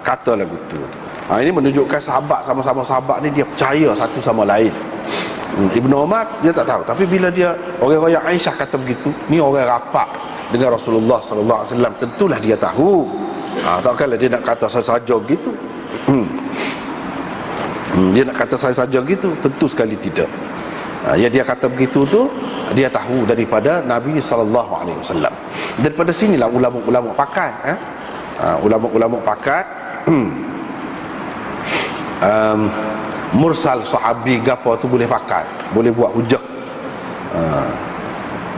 kata lagu tu. Ini menunjukkan sahabat, sama-sama sahabat ni dia percaya satu sama lain. Ibnu Umar dia tak tahu, tapi bila dia orang royak Aisyah kata begitu, ni orang rapat dengan Rasulullah sallallahu alaihi wasallam, tentulah dia tahu. Takkanlah dia nak kata saja gitu. Dia nak kata saja gitu, tentu sekali tidak. Yang dia kata begitu tu dia tahu daripada Nabi sallallahu alaihi wasallam. Daripada sinilah ulama-ulama pakat, ulama-ulama pakat mursal sahabi gapo tu boleh pakai, boleh buat hujah.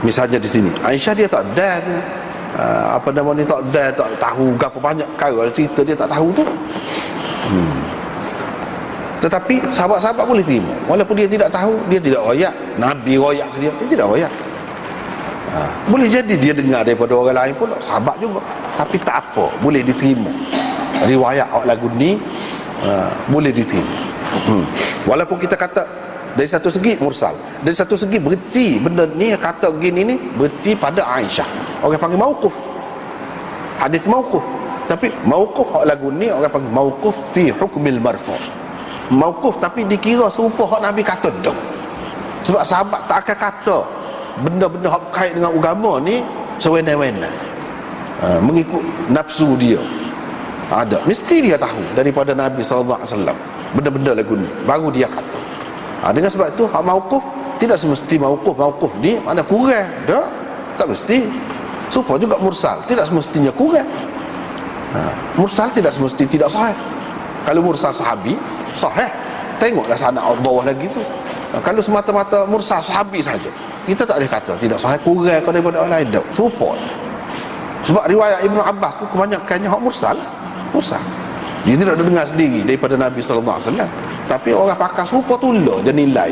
Misalnya di sini Aisyah dia tak ada apa nama ni, tak ada, tak tahu gapo banyak perkara cerita dia tak tahu tu. Tetapi sahabat-sahabat boleh terima walaupun dia tidak tahu, dia tidak royak, Nabi royak ke dia tidak royak. Boleh jadi dia dengar daripada orang lain pun, sahabat juga, tapi tak apa, boleh diterima riwayat awak lagu ni, boleh diterima. Walaupun kita kata dari satu segi mursal, dari satu segi berhenti benda ni, kata begini ni berhenti pada Aisyah, orang panggil mauquf, hadis mauquf. Tapi mauquf awak lagu ni orang panggil mauquf fi hukmil marfu', mauquf tapi dikira serupa hak Nabi kata dah. Sebab sahabat tak akan kata benda-benda hak kait dengan agama ni sewenang-wenang, mengikut nafsu dia. Ada, mesti dia tahu daripada Nabi sallallahu alaihi wasallam benda-benda lagu ni, baru dia kata. Dengan sebab itu hak mauquf tidak semesti mauquf ni mana kurang, tak mesti. Supaya juga mursal tidak semestinya kurang. Mursal tidak semesti tidak sahih. Kalau mursal sahabi sahih, tengoklah sanad bawah lagi tu. Kalau semata-mata mursal sahabi saja, kita tak boleh kata tidak sahih, kurang kau daripada orang lain. Support. Sebab riwayat Ibnu Abbas tu kebanyakannya hak mursal. Dia tidak dengar sendiri daripada Nabi sallallahu alaihi wasallam, tapi orang pakar serupa tulah dia nilai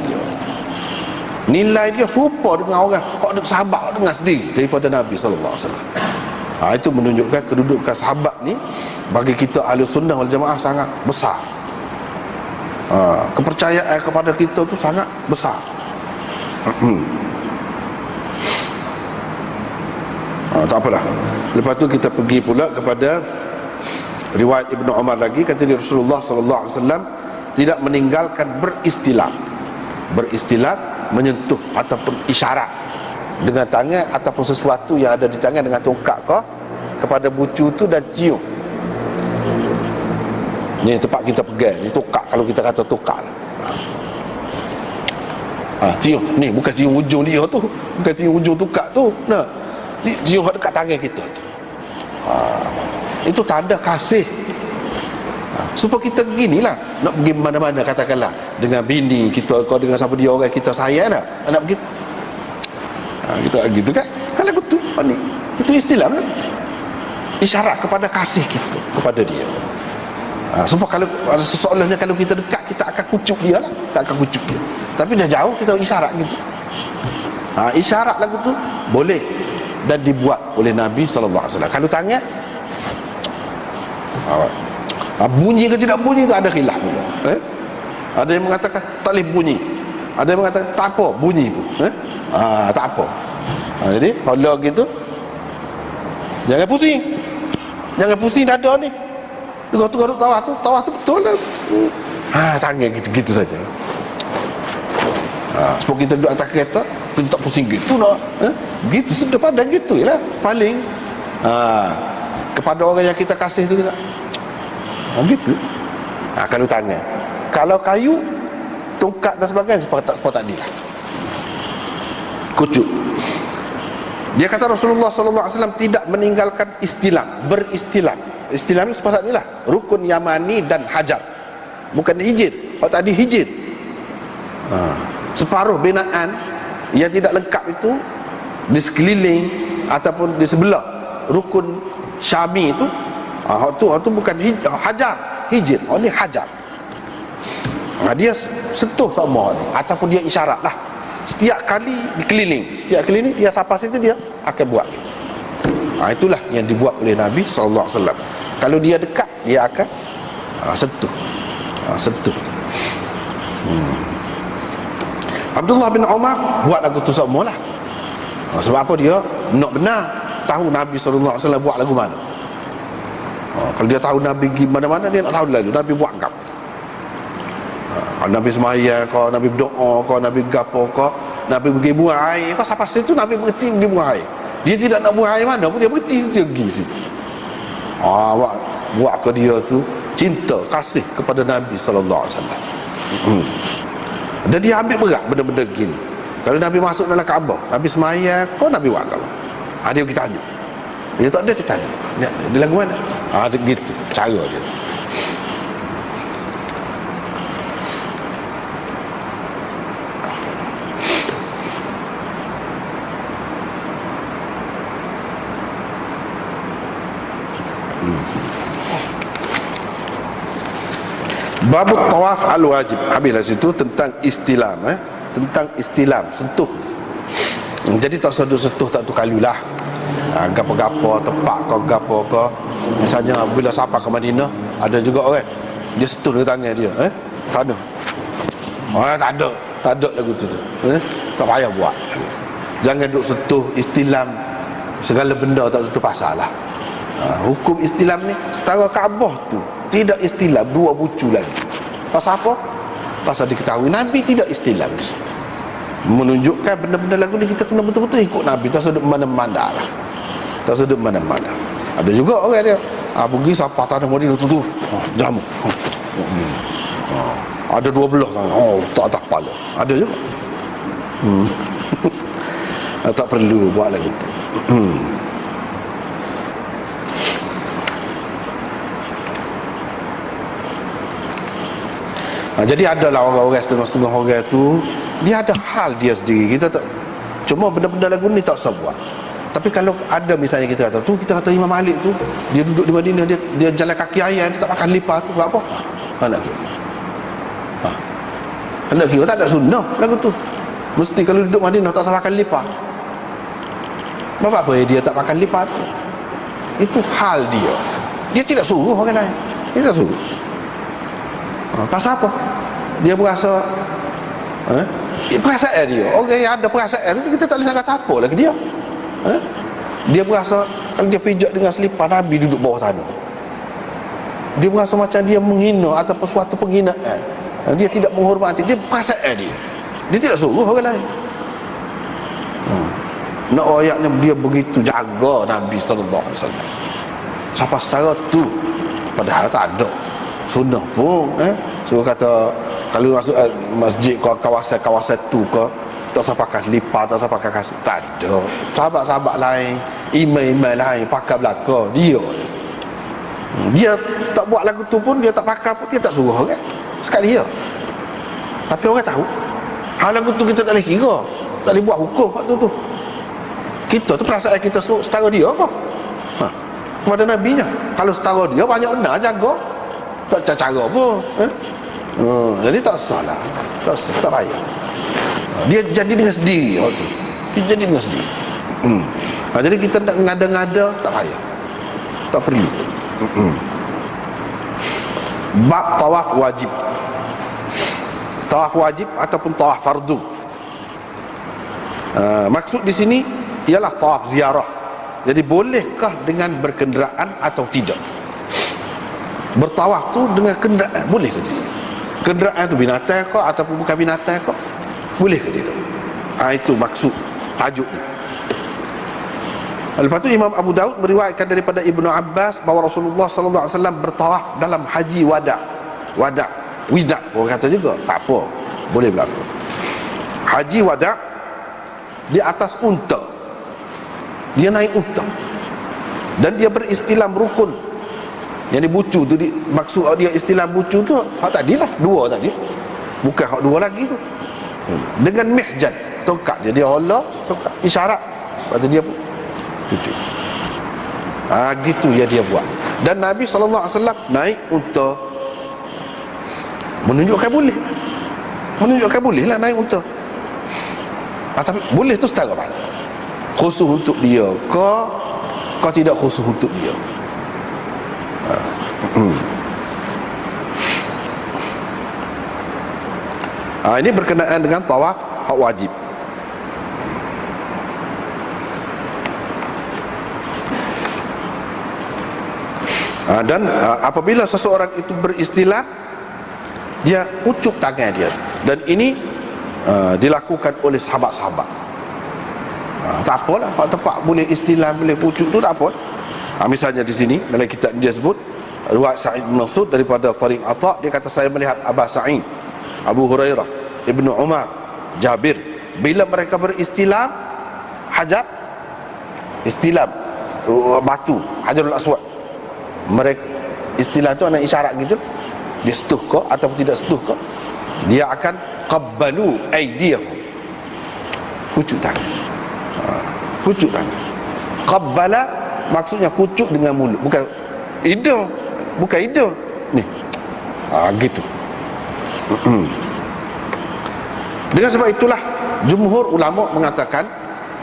dia serupa dengan orang hak sahabat hak dengar sendiri daripada Nabi sallallahu alaihi wasallam. Itu menunjukkan kedudukan sahabat ni bagi kita ahli sunnah wal jamaah sangat besar. Kepercayaan kepada kita tu sangat besar. Tak apalah. Lepas tu kita pergi pula kepada riwayat Ibnu Umar lagi, kata dia Rasulullah sallallahu alaihi wasallam tidak meninggalkan beristilam menyentuh ataupun isyarat dengan tangan ataupun sesuatu yang ada di tangan dengan tongkat kepada bucu tu dan cium. Ni tempat kita pegang ni tongkat, kalau kita kata tongkat cium ni, bukan cium ujung dia tu, bukan cium ujung tongkat tu, cium dekat tangan kita tu. Itu tanda kasih. Supaya kita beginilah nak pergi mana-mana, katakanlah dengan bini kita, kau dengan siapa dia orang kita sayang nak pergi, kita gitu kan, kalau betul ni itu istilah kan, isyarat kepada kasih kita kepada dia. Sebab kalau seolah-olahnya kalau kita dekat, kita akan kucuk dia lah. Kita akan kucuk dia. Tapi dah jauh, kita isyarat gitu. Isyarat lagu tu boleh dan dibuat oleh Nabi SAW. Kalau tangan, bunyi ke tidak bunyi tu ada khilaf juga. Ada yang mengatakan tak boleh bunyi, ada yang mengatakan tak apa bunyi pun. Tak apa. Jadi kalau gitu, jangan pusing, jangan pusing dada ni. Tengok-tengok tawaf tu betul lah. Tangan gitu-gitu saja. Sebab kita duduk atas kereta, kita tak pusing gitu nak. Gitu sudah pandang gitu je lah. Paling kepada orang yang kita kasih tu kita gitu. Kalau tangan, kalau kayu, tongkat dan sebagainya, seperti tadi lah, kucuk. Dia kata Rasulullah SAW tidak meninggalkan istilam, beristilam. Istilam ni seperti inilah, rukun yamani dan hajar, bukan hijir. Kalau tadi hijir, separuh binaan yang tidak lengkap itu di sekeliling ataupun di sebelah rukun syami itu, itu bukan hajar, hijir. Ini hajar. Dia sentuh sama ni, ataupun dia isyarat lah. Setiap kali dikeliling, setiap keliling dia sapa situ, dia akan buat. Itulah yang dibuat oleh Nabi SAW. Kalau dia dekat, dia akan sentuh. Abdullah bin Umar buat lagu tu semua lah. Sebab apa? Dia nak benar tahu Nabi SAW buat lagu mana. Kalau dia tahu Nabi pergi mana-mana, dia nak tahu lagu Nabi buat apa. Kalau Nabi semayang, kalau Nabi berdoa, kalau Nabi gapo, kalau Nabi pergi buang air, kalau sampai situ Nabi berhenti pergi buang air. Dia tidak nak buang air mana pun, dia berhenti, dia pergi situ. Buat ke dia tu cinta, kasih kepada Nabi SAW. Dan dia ambil berat benda-benda begini. Kalau Nabi masuk dalam Kaabah, Nabi semayang, kau Nabi buat apa? Dia kita tanya. Dia tak ada, dia tanya. Dia lagu mana? Dia gitu cara dia. Bab tawaf al-wajib. Habislah situ tentang istilam, tentang istilam, sentuh. Jadi tak sentuh tak tu kalulah. Gapo-gapo tepak kau gapo kau. Misalnya bila sampai ke Madinah, ada juga orang dia sentuh dengan tangan dia, tak ada. Tak ada lagu tu. Tak payah buat. Jangan duk sentuh istilam segala benda, tak tentu pasal lah. Hukum istilam ni setara Kaabah tu tidak istilam, dua bucu lagi. Pasal apa? Pasal diketahui Nabi tidak istilam di situ. Menunjukkan benda-benda lagu ni kita kena betul-betul ikut Nabi, tak sudut mana-mana lah. Tak sudut mana-mana. Ada juga orang dia pergi sampai tanah Madinah tu jamu. Ada 12 tangan. Tak atas kepala. Ada juga. Tak perlu buat lagi tu. Jadi adalah orang-orang setengah-setengah orang tu, dia ada hal dia sendiri. Kita tak, cuma benda-benda lagu ni tak usah buat. Tapi kalau ada misalnya kita kata tu, kita kata Imam Malik tu, dia duduk di Madinah, dia jalan kaki ayam, dia tak makan lipas tu, buat apa? Nak kira. Nak kira tak ada sunnah lagu tu. Mesti kalau duduk Madinah tak usah makan lipas. Apa dia tak makan lipas tu? Itu hal dia. Dia tidak suruh orang lain. Dia tak suruh. Pasal apa? Dia berasa perasaan dia. Orang yang ada perasaan tu, kita tak boleh nak kata apa lagi dia. Dia berasa kalau dia pijak dengan selipar Nabi duduk bawah tanah, dia berasa macam dia menghina ataupun suatu penghinaan. Dia tidak menghormati. Dia perasaan dia. Dia tidak suruh orang lain. Nak ayatnya dia begitu jaga Nabi SAW. Siapa setara tu, padahal tak ada sunnah pun. So kata kalau masuk masjid ke kawasan tu ke, tak usah pakai selipar, tak usah pakai kasut. Tak ada. Sahabat-sahabat lain, imam-imam lain pakai belakang dia. Dia tak buat lagu tu pun, dia tak pakai pun, dia tak suruh orang sekali dia. Tapi orang tahu hal lagu tu kita tak boleh kira, tak boleh buat hukum waktu tu. Kita tu perasaan kita setara dia ke? Kepada Nabi nya. Kalau setara dia banyak benar jaga. tak cara pun. Jadi tak salah, tak payah. Dia jadi dengan sendiri waktu tu. Dia jadi dengan sendiri. Jadi kita nak ngada-ngada tak payah, tak perlu. Bab tawaf wajib. Tawaf wajib ataupun tawaf fardu. Maksud di sini ialah tawaf ziarah. Jadi bolehkah dengan berkenderaan atau tidak? Bertawaf tu dengan kenderaan, boleh ke tidak? Kenderaan tu binatang ke ataupun bukan binatang ke? Boleh ke tidak? Itu maksud tajuk ni. Lepas tu Imam Abu Daud meriwayatkan daripada Ibnu Abbas bahawa Rasulullah sallallahu alaihi wasallam bertawaf dalam haji wada. Wida orang kata juga, tak apa, boleh berlaku. Haji wada di atas unta. Dia naik unta dan dia beristilam rukun. Yang dibucu tu maksud dia istilam bucu tu hak tadilah, dua tadi. Bukan hak dua lagi tu. Dengan mihjan, tongkat dia hola, tongkat isyarat. Lepas tu dia cucuk. Gitu ya dia buat. Dan Nabi SAW naik unta, menunjukkan boleh lah naik unta. Tapi boleh tu setara mana? Khusus untuk dia kau tidak khusus untuk dia. Ini berkenaan dengan tawaf hak wajib. Dan apabila seseorang itu beristilam, dia ucuk tangan dia. Dan ini dilakukan oleh sahabat-sahabat. Tak apalah, hak tempat boleh istilam, boleh ucuk tu tak apa. Misalnya di sini dalam kitab dia sebut riwayat Sa'id bin Mas'ud daripada Tariq Atha, dia kata saya melihat Abah Sa'id, Abu Hurairah, Ibnu Umar, Jabir, bila mereka beristilam hajar, istilam batu Hajarul Aswad, mereka istilah tu ada isyarat gitu, dia setuh ke atau tidak setuh ke, dia akan qabbalu aydiyahum, kucuk tangan. Kucuk tangan. Qabbala maksudnya kucuk dengan mulut, bukan hidung, ni. Gitu. Dengan sebab itulah jumhur ulama mengatakan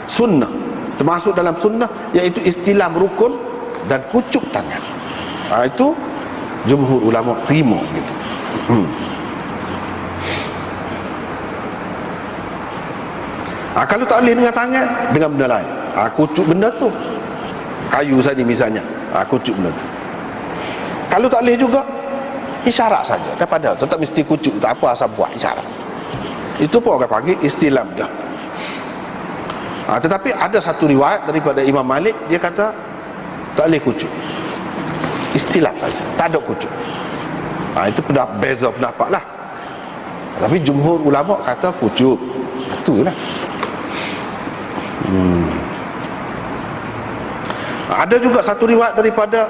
sunnah, termasuk dalam sunnah iaitu istilam rukun dan kucuk tangan. Itu jumhur ulama terima gitu. Kalau tak boleh dengan tangan, dengan benda lain, kucuk benda tu, kayu saja misalnya, kucuk benda tu. Kalau tak boleh juga, isyarat saja daripada tu, tak mesti kucuk, tak apa asal buat isyarat. Itu pun orang panggil istilam dah. Tetapi ada satu riwayat daripada Imam Malik, dia kata tak boleh kucuk, istilam saja, tak ada kucuk. Itu beza pendapat lah. Tapi jumhur ulama kata kucuk. Itulah. Ada juga satu riwayat daripada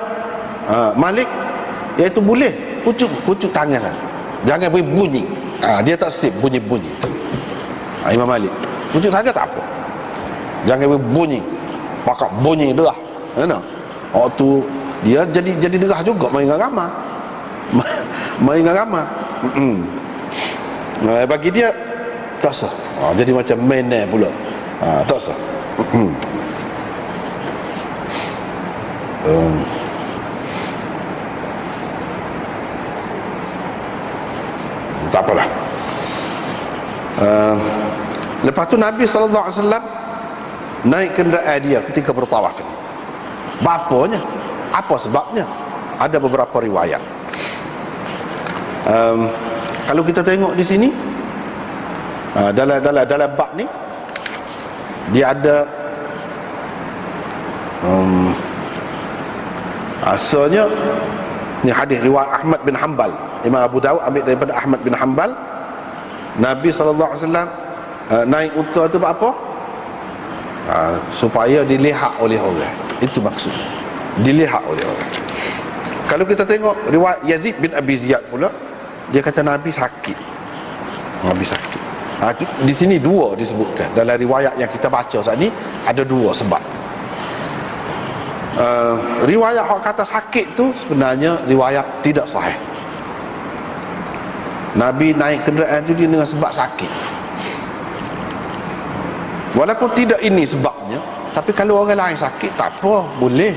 Malik, iaitu boleh kucuk tangan saja, jangan beri bunyi. Dia tak sip bunyi-bunyi. Imam Malik kucuk saja tak apa, jangan beri bunyi, pakak bunyi derah. Waktu dia jadi derah juga, main agama. Bagi dia tak sah. Jadi macam main pula. Tak sah. Tak apalah. Lepas tu Nabi SAW naik kenderaan dia ketika bertawaf ini. Bapanya? Apa sebabnya? Ada beberapa riwayat. Kalau kita tengok di sini, dalam bab ni dia ada asalnya ni hadis riwayat Ahmad bin Hanbal. Imam Abu Daud ambil daripada Ahmad bin Hanbal. Nabi SAW naik unta tu buat apa? Supaya dilihat oleh orang. Itu maksud, dilihat oleh orang. Kalau kita tengok riwayat Yazid bin Abi Ziyad pula, dia kata Nabi sakit. Nabi sakit. Di sini dua disebutkan dalam riwayat yang kita baca saat ni, ada dua sebab. Riwayat yang kata sakit tu sebenarnya riwayat tidak sahih. Nabi naik kenderaan tu dia dengan sebab sakit. Walaupun tidak ini sebabnya, tapi kalau orang lain sakit tak apa, boleh.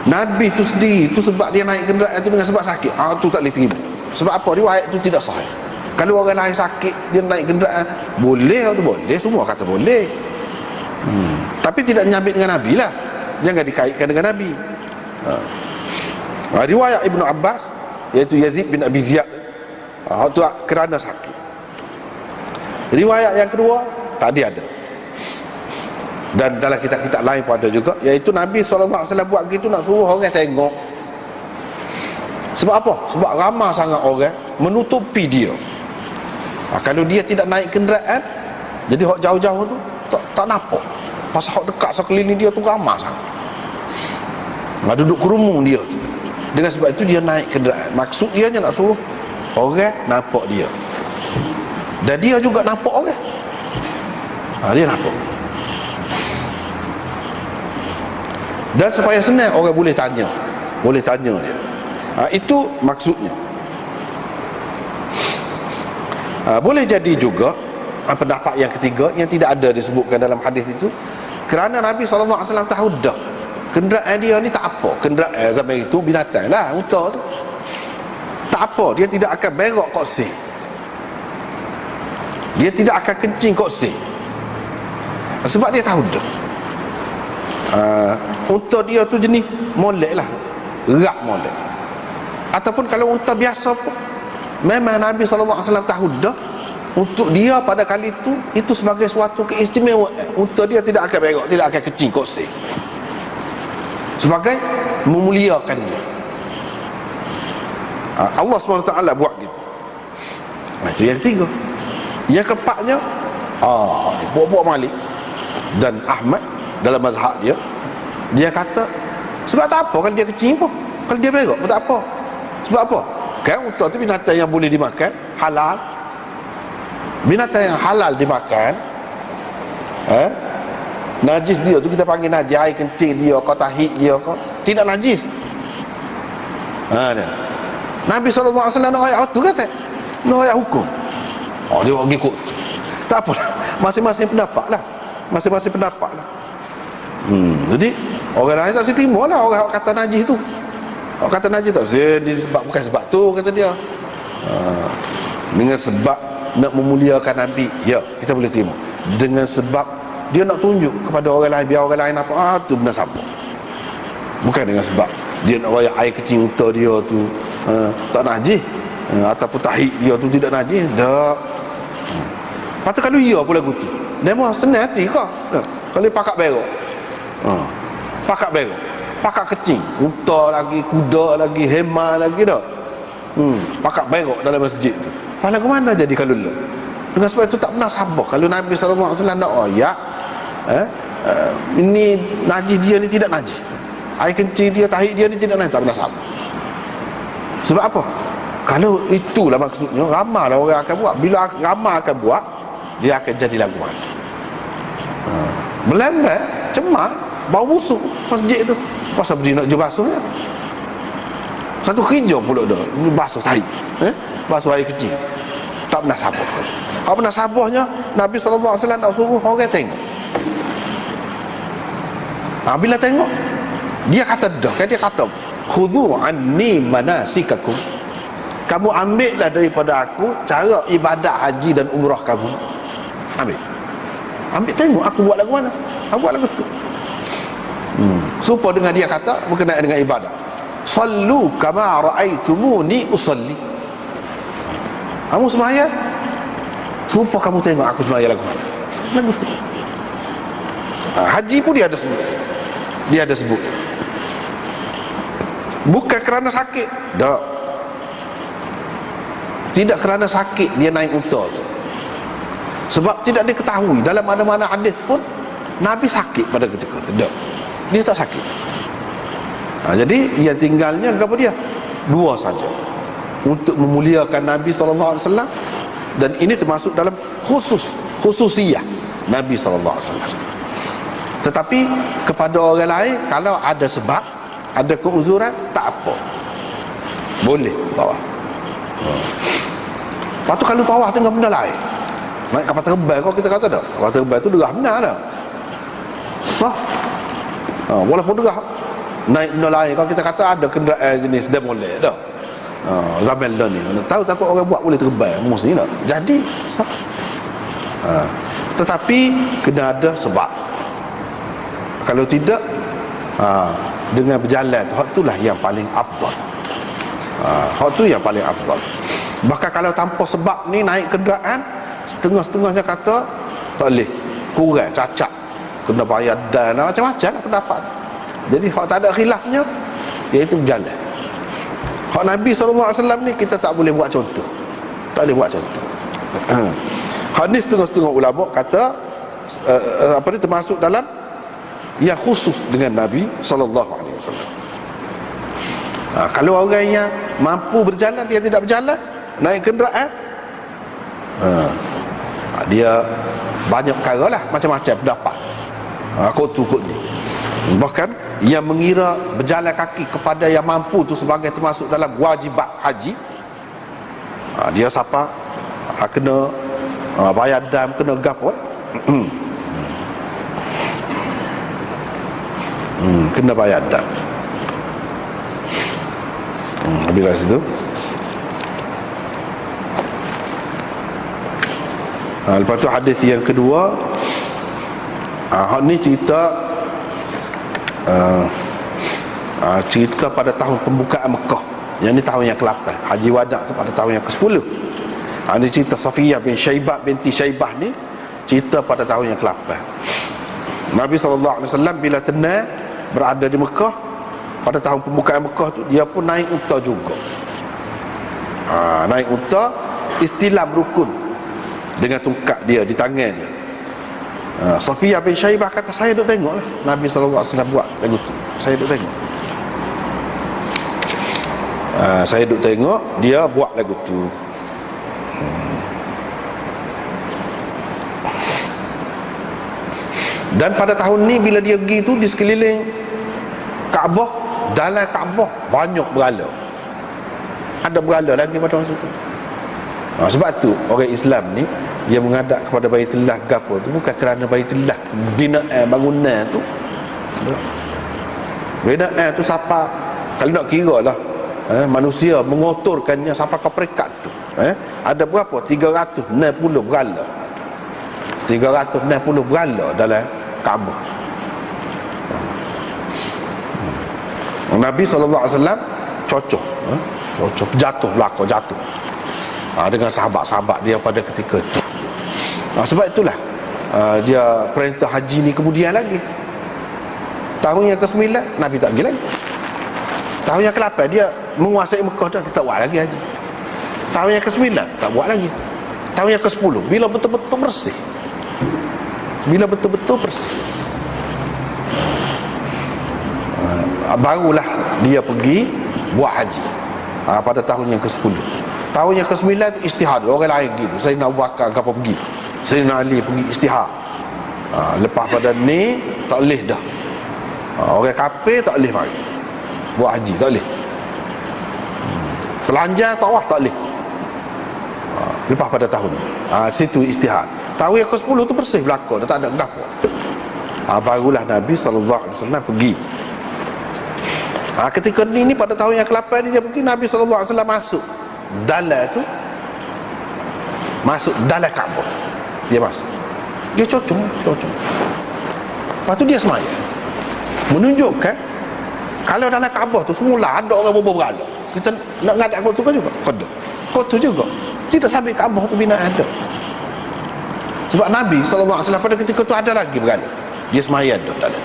Nabi tu sendiri tu sebab dia naik kenderaan tu dengan sebab sakit, tu tak boleh terima. Sebab apa? Riwayat tu tidak sahih. Kalau orang lain sakit dia naik kenderaan, boleh atau boleh, semua kata boleh. Tapi tidak nyambit dengan Nabi lah, jangan dikaitkan dengan Nabi. Riwayat Ibnu Abbas, iaitu Yazid bin Abi Ziyad, itu kerana sakit. Riwayat yang kedua tadi ada, dan dalam kitab-kitab lain pun ada juga, iaitu Nabi SAW buat gitu nak suruh orang tengok. Sebab apa? Sebab ramai sangat orang menutupi dia. Kalau dia tidak naik kenderaan, jadi hak jauh-jauh tu tak nampak. Pasal hak dekat sekeliling dia tu ramai sangat, duduk kerumung dia tu. Dengan sebab itu dia naik kenderaan. Maksud dia nak suruh orang nampak dia, dan dia juga nampak orang. Dia nampak. Dan supaya senang orang boleh tanya dia. Itu maksudnya. Boleh jadi juga pendapat yang ketiga yang tidak ada disebutkan dalam hadis itu, kerana Nabi SAW tahu dah kenderaan dia ni tak apa. Kenderaan zaman itu binatang lah, unta tu tak apa, dia tidak akan berok koksih, dia tidak akan kencing koksih, sebab dia tahu dah unta dia tu jenis molek lah, rak molek. Ataupun kalau unta biasa pun, memang Nabi SAW tahu dah untuk dia pada kali itu sebagai suatu keistimewaan. Unta dia tidak akan berok, tidak akan kencing koksih, sebagai memuliakan dia. Allah SWT buat gitu. Itu yang ketiga. Yang keempatnya, buat-buat Malik dan Ahmad dalam mazhab dia, dia kata sebab tak apa kalau dia kecil pun, kalau dia berok pun tak apa. Sebab apa? Kan unta tu binatang yang boleh dimakan, halal. Binatang yang halal dimakan, najis dia tu kita panggil najis, air kencing dia kau, tahik dia kau, tidak najis. Dia Nabi SAW nak ayat tu kata, nak ayat hukum. Dia buat ikut. Tak apalah, masing-masing pendapat lah. Jadi orang lain tak terima lah orang kata najis tu. Orang kata najis tak sebab bukan sebab tu, kata dia. Dengan sebab nak memuliakan Nabi, ya kita boleh terima. Dengan sebab dia nak tunjuk kepada orang lain, biar orang lain nampak, tu benar sabar. Bukan dengan sebab dia nak raya air kecil unta dia tu tak najis, ataupun tahik dia tu tidak najis. Tak. Patut kalau ia pula gitu, dia mah senang hati kau. Kalau pakak berok, pakak kecil, unta lagi, kuda lagi, hema lagi dah. Pakak berok dalam masjid tu. Pahala ke mana jadi kalau le? Dengan sebab itu tak pernah sabar. Kalau Nabi SAW nak ayat, ini najis dia ni tidak najis, air kencing dia, tahik dia ni tidak najis, tak pernah sabar. Sebab apa? Kalau itulah maksudnya, ramai lah orang akan buat. Bila ramai akan buat, dia akan jadi laguan. Melambat, cemat, bau busuk masjid tu. Pasal dia nak je basuhnya. Satu kerja pula dah basuh tahik, basuh air kecil. Tak pernah sabar. Kalau pernah sabarnya, Nabi SAW nak suruh orang tengok. Bila tengok, dia kata dah, kan dia kata, khudhu anni manasikakum, kamu ambillah daripada aku cara ibadat haji dan umrah kamu. Ambil tengok aku buat lagu mana, aku buat lagu tu. Supaya dengan dia kata berkenaan dengan ibadat, sallu kama ra'aitumuni usalli, kamu sembahyang supaya kamu tengok aku sembahyang lagu mana, lagu tu. Haji pun dia ada sebut, bukan kerana sakit, tak, tidak kerana sakit dia naik unta tu. Sebab tidak diketahui dalam mana-mana hadis pun Nabi sakit pada ketika itu. Tak, dia tak sakit. Jadi yang tinggalnya apa dia? Dua saja, untuk memuliakan Nabi SAW. Dan ini termasuk dalam khususiyah Nabi SAW. Tetapi kepada orang lain, kalau ada sebab, ada keuzuran, tak apa, boleh tawaf. Lepas tu kalau tawaf dengan benda lain, naik kapal terbang, kalau kita kata tak, kapal terbang tu derah benar dah, sah. Walaupun derah naik benda lain, kalau kita kata ada kenderaan jenis demolek dah, zaman dah ni tahu takut orang buat boleh terbang mesti tak jadi sah. Tetapi kena ada sebab. Kalau tidak, dengan berjalan hak itulah yang paling afdal. Hak tu yang paling afdal. Bahkan kalau tanpa sebab ni naik kenderaan, setengah-setengahnya kata tak boleh, kurang, cacat, kena bayar dan macam-macam pendapat. Jadi hak tak ada khilafnya, iaitu berjalan. Hak Nabi SAW ni kita tak boleh buat contoh, tak boleh buat contoh. Hak ni setengah-setengah ulama kata apa ni, termasuk dalam yang khusus dengan Nabi SAW. Kalau orang yang mampu berjalan, dia tidak berjalan, naik kenderaan, dia banyak perkara lah, macam-macam pendapat, kot tu kot ni. Bahkan yang mengira berjalan kaki kepada yang mampu tu sebagai termasuk dalam wajibat haji, dia siapa kena bayar dam, kena gapo, kena bayar dam. Habis kat situ. Lepas tu hadis yang kedua, hak ni cerita cerita pada tahun pembukaan Mekah. Yang ni tahun yang ke-8, Haji Wada tu pada tahun yang ke-10. Ini cerita Safiyah bin Syaibah binti Syaibah ni, cerita pada tahun yang ke-8. Nabi SAW bila tenang berada di Mekah pada tahun pembukaan Mekah tu, dia pun naik unta juga. Naik unta, istilam rukun dengan tungkat dia di tangan dia. Safiyah bin Syaibah kata, saya duk tengok lah Nabi SAW buat lagu tu. Saya duk tengok, saya duk tengok dia buat lagu tu. Dan pada tahun ni bila dia pergi tu, di sekeliling Kaabah, dalam Kaabah banyak berhala. Ada berhala lagi pada masa tu. Sebab tu orang Islam ni, dia menghadap kepada Baitullah gapo tu bukan kerana Baitullah binaan bangunan tu. Binaan tu siapa, kalau nak kira lah, manusia mengotorkannya sampai ke peringkat tu, ada berapa? 360 berhala. 360 berhala dalam Kaabah. Nabi SAW cocok jatuh belakang, jatuh dengan sahabat-sahabat dia pada ketika itu. Sebab itulah dia perintah haji ni kemudian lagi. Tahun yang ke-9 Nabi tak pergi lagi. Tahun yang ke-8 dia menguasai Mekah dah, dia tak buat lagi haji. Tahun yang ke-9 tak buat lagi. Tahun yang ke-10 bila betul-betul bersih, bila betul-betul bersih, barulah dia pergi buat haji pada tahun yang ke-10. Tahun yang ke-9 istihad, orang lain pergi, Sayyidina Abu Bakar apa pergi, Sayyidina Ali pergi istihad. Lepas pada ni tak boleh dah, orang kafir tak boleh mari buat haji, tak boleh. Telanjang tawaf tak boleh. Lepas pada tahun situ istihad. Tahun yang ke-10 tu bersih belakang, dah tak ada gapo. Barulah Nabi SAW pergi. Ketika ni pada tahun yang ke-8 ni dia pergi, Nabi SAW masuk dalam tu, masuk dalam Kaabah. Dia masuk, dia cocok. Lepas tu dia semaya, menunjukkan kalau dalam Kaabah tu semula ada orang berhala. Kita nak ngadak kot tu kan juga, kot tu juga tidak sampai Kaabah tu bina ada. Sebab Nabi SAW pada ketika tu ada lagi berhala, dia semaya dah dalam.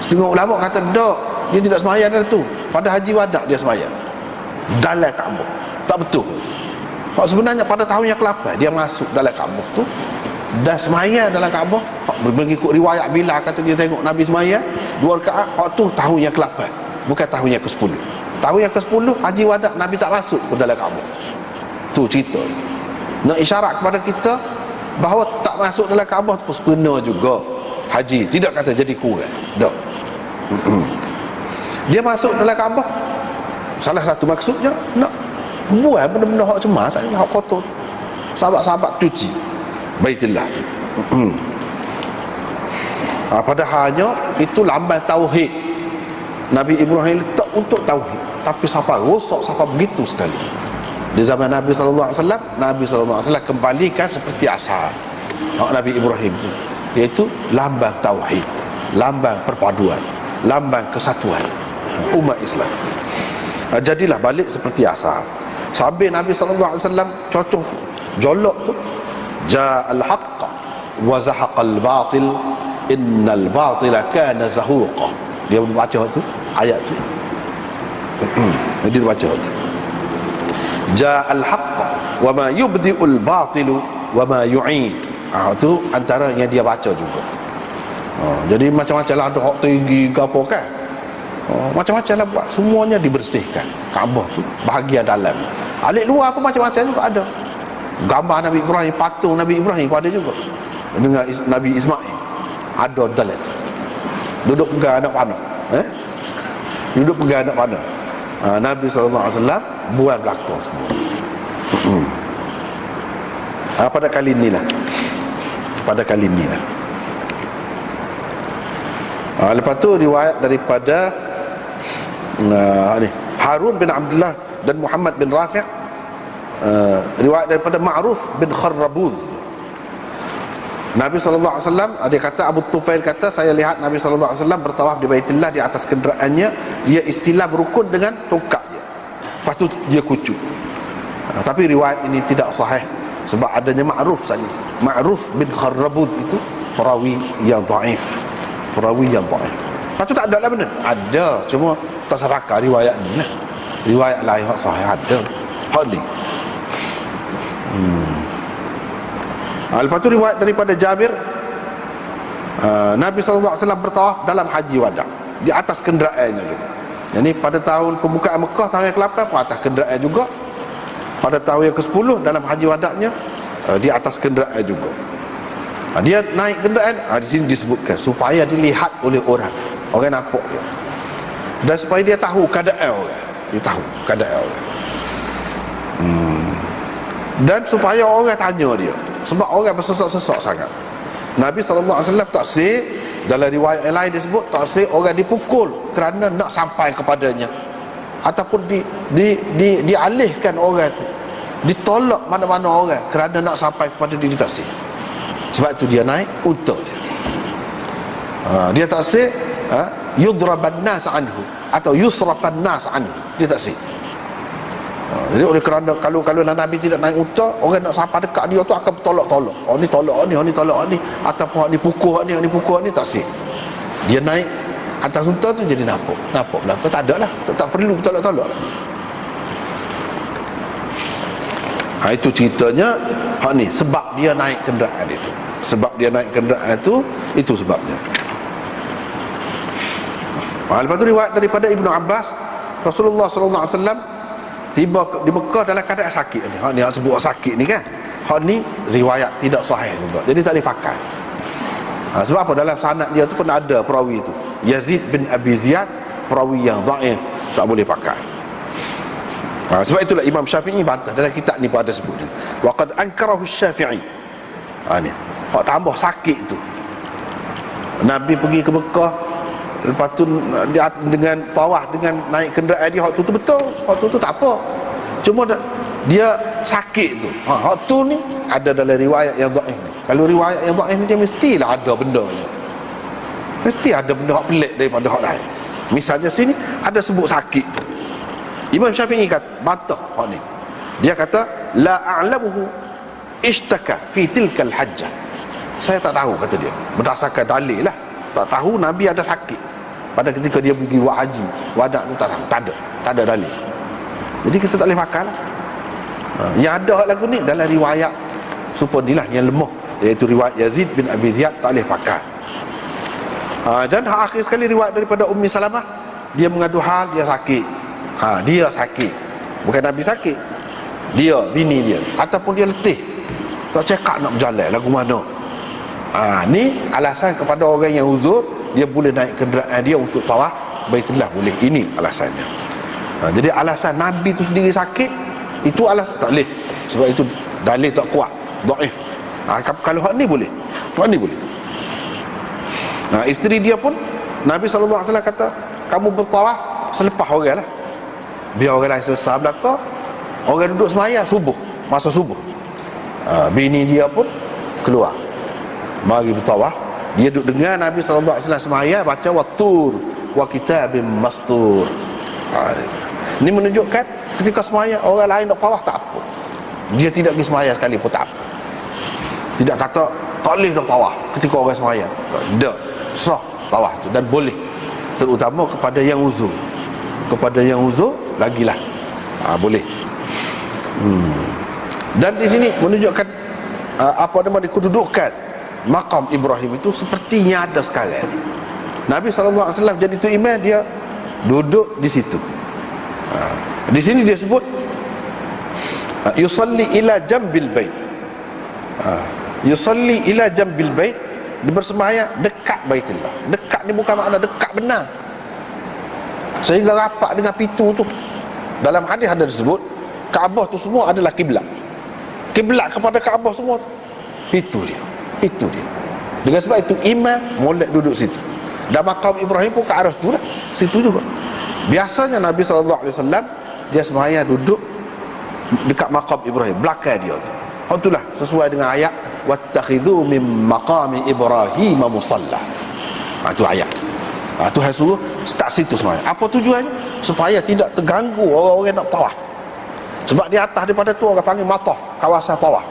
Setengah ulama kata dah, dia tidak semaya dalam tu. Pada Haji Wada dia semaya dalam Kaabah. Tak betul. Sebab sebenarnya pada tahun yang ke-8 dia masuk dalam Kaabah tu, dah semaya dalam Kaabah. Mengikut riwayat bila kata dia tengok Nabi semaya 2 rakaat, tu tahun yang ke-8, bukan tahun yang ke-10. Tahun yang ke-10 Haji Wada Nabi tak masuk ke dalam Kaabah. Tu cerita nak isyarat kepada kita bahawa tak masuk dalam Kaabah tu sempurna juga haji, tidak kata jadi kurang. Tak. Dia masuk dalam Kaabah, salah satu maksudnya nak buang benda-benda hak cemas, hak kotor. Sahabat-sahabat cuci Baitullah. Padahalnya itu lambang tauhid. Nabi Ibrahim letak untuk tauhid, tapi siapa rosak, siapa begitu sekali. Di zaman Nabi sallallahu alaihi wasallam, Nabi sallallahu alaihi wasallam kembalikan seperti asal Nabi Ibrahim itu, iaitu lambang tauhid, lambang perpaduan, lambang kesatuan umat Islam. Jadilah balik seperti asal. Sampai Nabi sallallahu alaihi wasallam cocok jolok tu, ja'al haqq wa zahaqal batil innal batila kana zahuqa. Dia baca tu ayat tu. Dia baca tu. Ja'al haqq wa ma yubdi'ul batilu wa ma yu'id. Tu antara yang dia baca juga. Jadi macam-macam lah, ada hak tinggi ke apa kan. Macam-macam lah buat, semuanya dibersihkan. Kaabah tu bahagian dalam. Alik luar pun macam-macam juga ada. Gambar Nabi Ibrahim, patung Nabi Ibrahim pun ada juga. Dengan Nabi Ismail ada dalam tu. Duduk pegang anak panah. Duduk pegang anak panah. Nabi SAW buat belakang semua. Pada kali inilah. Pada kali inilah. Lepas tu riwayat daripada Harun bin Abdullah dan Muhammad bin Rafi', riwayat daripada Ma'ruf bin Kharrabuz. Nabi SAW, dia kata, Abu Tufail kata, saya lihat Nabi SAW bertawaf di Baitullah di atas kenderaannya. Dia istilah berukun dengan tongkat dia, lepas tu dia kucuk. Tapi riwayat ini tidak sahih, sebab adanya Ma'ruf saja. Ma'ruf bin Kharrabuz itu perawi yang dhaif, perawi yang dhaif. Lepas tu tak ada lah benar. Ada, cuma tak sarakah riwayat ni lah. Riwayat lain yang sahih ada. Hal ni. Lepas tu riwayat daripada Jabir, Nabi SAW bertawaf dalam haji wada di atas kenderaannya juga. Jadi pada tahun pembukaan Mekah tahun yang ke-8 pun atas kenderaan juga. Pada tahun yang ke-10 dalam haji wadaknya di atas kenderaan juga. Dia naik kenderaan, di sini disebutkan supaya dilihat oleh orang nampak dia, dan supaya dia tahu keadaan orang, dia tahu keadaan orang. Dan supaya orang tanya dia, sebab orang bersesak-sesak sangat. Nabi SAW tak say, dalam riwayat yang lain disebut tak say orang dipukul kerana nak sampai kepadanya, ataupun dialihkan orang tu, ditolak mana-mana orang kerana nak sampai kepada dia, tak say. Sebab itu dia naik unta dia. Dia tak say yudraban nas anhu atau yusrafan nas anhu, dia tak say. Jadi oleh kerana kalau Nabi tidak naik unta, orang nak sampai dekat dia tu akan bertolak-tolak. Ni tolak ni, ni tolak ni, ataupun ni pukul ni, pukul ni, tak sih. Dia naik atas unta tu jadi nampak belakang, tak ada lah, tak perlu bertolak-tolak lah. Itu ceritanya ni, sebab dia naik kenderaan itu. Sebab dia naik kenderaan itu sebabnya. Lepas tu riwayat daripada Ibnu Abbas, Rasulullah SAW tiba di Mekah dalam keadaan sakit ni. Hak ni hak sebut sakit ni kan. Hak ni riwayat tidak sahih juga. Jadi tak dipakai. Sebab apa? Dalam sanad dia tu pun ada perawi tu, Yazid bin Abi Ziyad, perawi yang dhaif, tak boleh pakai. Sebab itulah Imam Syafi'i bantah dalam kitab ni pun ada sebut ni. Wa qad ankarahu Syafi'i. Ni. Hak tambah sakit tu. Nabi pergi ke Mekah, lepas tu dia dengan tawaf, dengan naik kenderaan dia, hak tu betul, hak tu tak apa, cuma dia sakit tu. Hak tu ni ada dalam riwayat yang dhaif ni. Kalau riwayat yang dhaif ni, dia mestilah ada benda ni, mesti ada benda hak pelik daripada hak lain. Misalnya sini ada sebut sakit tu. Imam Syafi'i kata bantah hak ni. Dia kata la a'lamuhu ishtaka fi tilkal hajjah. Saya tak tahu, kata dia, berdasarkan dalil lah, tak tahu Nabi ada sakit pada ketika dia pergi buat haji wadak tu, tak tahu, tak ada dalil. Jadi kita tak boleh pakai lah. Yang ada lagu ni dalam riwayat supaya inilah yang lemah, iaitu riwayat Yazid bin Abi Ziyad, tak boleh pakai. Dan akhir sekali riwayat daripada Ummi Salamah, dia mengadu hal dia sakit. Dia sakit, bukan Nabi sakit, dia, bini dia, ataupun dia letih, tak cekak nak berjalan lagu mana. Ni alasan kepada orang yang uzur, dia boleh naik kenderaan dia untuk tawaf Baitullah, boleh. Ini alasannya. Jadi alasan Nabi tu sendiri sakit, Itu alasan tak boleh. Sebab itu dalil tak kuat, dhaif. Kalau hak ni boleh, hak ni boleh. Isteri dia pun Nabi SAW kata, kamu bertawaf selepas orang lah, biar orang lain selesai belakang, orang duduk semaya subuh, masa subuh. Bini dia pun keluar, mari bertawaf. Dia duduk dengar Nabi SAW semaya, baca wattur wa kitabim mastur. Ini menunjukkan ketika semaya orang lain nak tawaf tak apa, dia tidak pergi semaya sekali pun tak apa. Tidak kata tak boleh nak tawaf ketika orang semaya. Tak, sah tawaf tu, dan boleh, terutama kepada yang uzur. Kepada yang uzur lagilah boleh. Dan di sini menunjukkan apa nama kedudukan maqam Ibrahim itu sepertinya ada sekarang. Nabi SAW jadi tu imam, dia duduk di situ. Di sini dia sebut yusalli ila jambil bait. Yusalli ila jambil bait, dia bersembahyang dekat Baitullah. Dekat ni bukan makna dekat benar, sehingga rapat dengan pintu tu. Dalam hadis ada disebut Kaabah tu semua adalah kiblat. Kiblat kepada Kaabah semua tu. Itu dia. Dengan sebab itu imam molek duduk situ. Dan maqam Ibrahim pun ke arah tu lah, situ juga. Biasanya Nabi SAW dia sembahyang duduk dekat maqam Ibrahim, belakang dia tu. Itulah sesuai dengan ayat wattakhidhu min maqami Ibrahim musalla. Itu ayat. Tuhan suruh start situ sembahyang. Apa tujuannya? Supaya tidak terganggu orang-orang nak tawaf. Sebab di atas daripada tu orang panggil mataf, kawasan tawaf.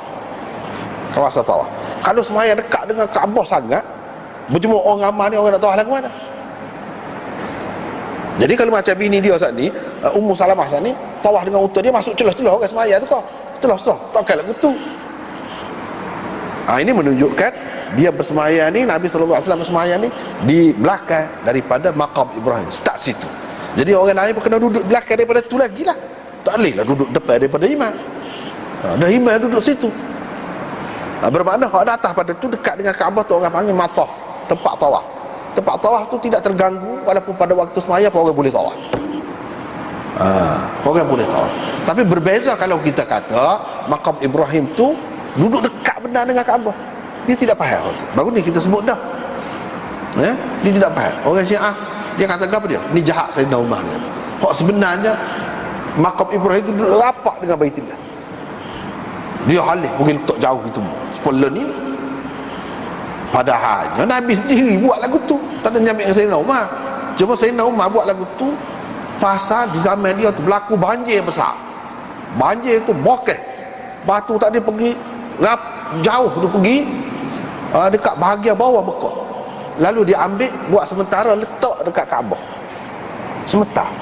Kawasan tawaf. Kalau sembahyang dekat dengan Kaabah sangat, berjumpa orang ramai ni, orang nak tawaf lagu mana? Jadi kalau macam bini dia saat ni, Ummu Salamah saat ni, tawaf dengan unta dia, masuk celah-celah orang sembahyang tu kau. Celah-celah, takkan lagu tu. Ini menunjukkan dia bersemayam ni, Nabi SAW bersemayam ni di belakang daripada maqam Ibrahim, start situ. Jadi orang lain pun kena duduk belakang daripada tu lagi lah. Tak boleh lah duduk depan daripada imam. Dah imam duduk situ. Bermakna hak atas pada tu dekat dengan Kaabah tu orang panggil mataf, tempat tawaf. Tempat tawaf tu tidak terganggu, walaupun pada waktu semaya pun orang boleh tawaf. Orang boleh tawaf. Tapi berbeza kalau kita kata maqam Ibrahim tu duduk dekat benar dengan Kaabah. Dia tidak faham tu. Baru ni kita sebut dah. Dia tidak faham. Orang Syiah dia kata apa dia? Ni jahat Sayyidina Umar dia. Hak sebenarnya maqam Ibrahim tu duduk rapat dengan Baitullah. Dia halih pergi letak jauh gitu. Sepuluh ni. Padahalnya Nabi sendiri buat lagu tu, tak ada nyamik dengan Sayyidina Umar. Cuma Sayyidina Umar buat lagu tu pasal di zaman dia tu berlaku banjir besar. Banjir tu bokeh, batu tak dia pergi jauh tu pergi dekat bahagian bawah Mekah. Lalu dia ambil buat sementara letak dekat Kaabah sementara.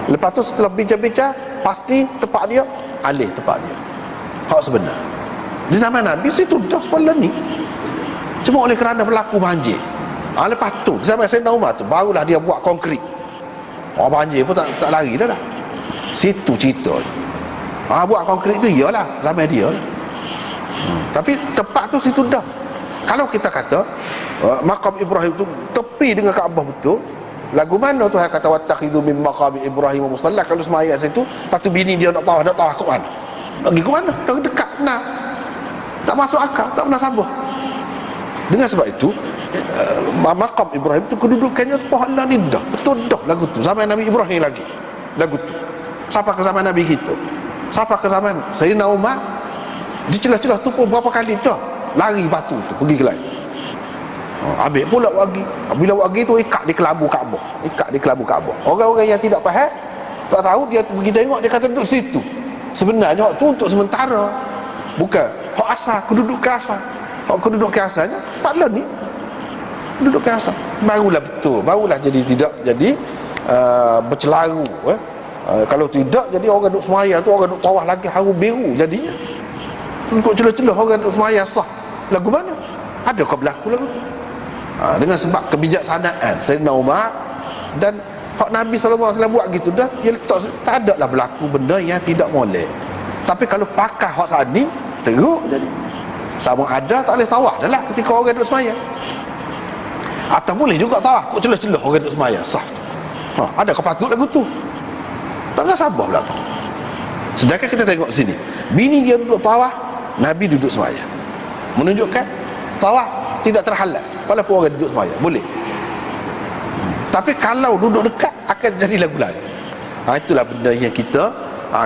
Lepas tu setelah bincang-bincang pasti tempat dia alih tempat dia hak sebenar. Di zaman Nabi situ dah sepuluh ni, cuma oleh kerana berlaku banjir. Lepas tu zaman Sayyidina Umar tu barulah dia buat konkrit. Banjir pun tak lari dah. Situ cerita. Buat konkrit tu iyalah zaman dia lah. Tapi tempat tu situ dah. Kalau kita kata maqam Ibrahim tu tepi dengan Kaabah betul, lagu mana Tuhan kata wattakhidhu min maqami Ibrahim musalla? Kalau semaya situ, lepas tu bini dia nak tawaf ke mana? Pergi ke mana? Dah dekat nah. Tak masuk akal, tak pernah sabar. Dengan sebab itu maqam Ibrahim tu kedudukannya subhanallah ni dah betul dah lagu tu zaman Nabi Ibrahim lagi lagu tu. Sampai ke zaman Nabi kita, sampai ke zaman Sayyidina Umar, di celah-celah tu pun berapa kali dah lari batu tu pergi ke lain. Ambil pula wagi. Bila wagi tu ikat di kelabu Kaabah, ikat di kelabu Kaabah. Orang-orang yang tidak faham, tak tahu, dia pergi tengok, dia kata duduk situ. Sebenarnya hak tu untuk sementara, bukan hak asal, kedudukan asal. Hak kedudukan asalnya tempat ni kedudukan asal. Barulah betul, barulah jadi tidak jadi bercelaru. Kalau tidak jadi orang duduk semaya tu, orang duduk tawaf lagi haru biru jadinya. Untuk celah-celah orang duduk semaya sah. Lagu mana? Ada kau berlaku lagu tu? Dengan sebab kebijaksanaan Sayyidina Umar dan hak Nabi SAW buat gitu dah, dia letak, tak ada lah berlaku benda yang tidak molek. Tapi kalau pakai hak saat ni teruk jadi. Sama ada tak boleh tawaf dah lah ketika orang duduk semaya. Atau boleh juga tawaf kok celah-celah orang duduk semaya sah. Ada kau patut lagu tu? Tak pernah sabar berlaku. Sedangkan kita tengok sini, bini dia duduk tawaf, Nabi duduk sembahyang, menunjukkan tawaf tidak terhalal walaupun orang duduk sembahyang, boleh. Tapi kalau duduk dekat akan jadi lagu lain. Itulah benda yang kita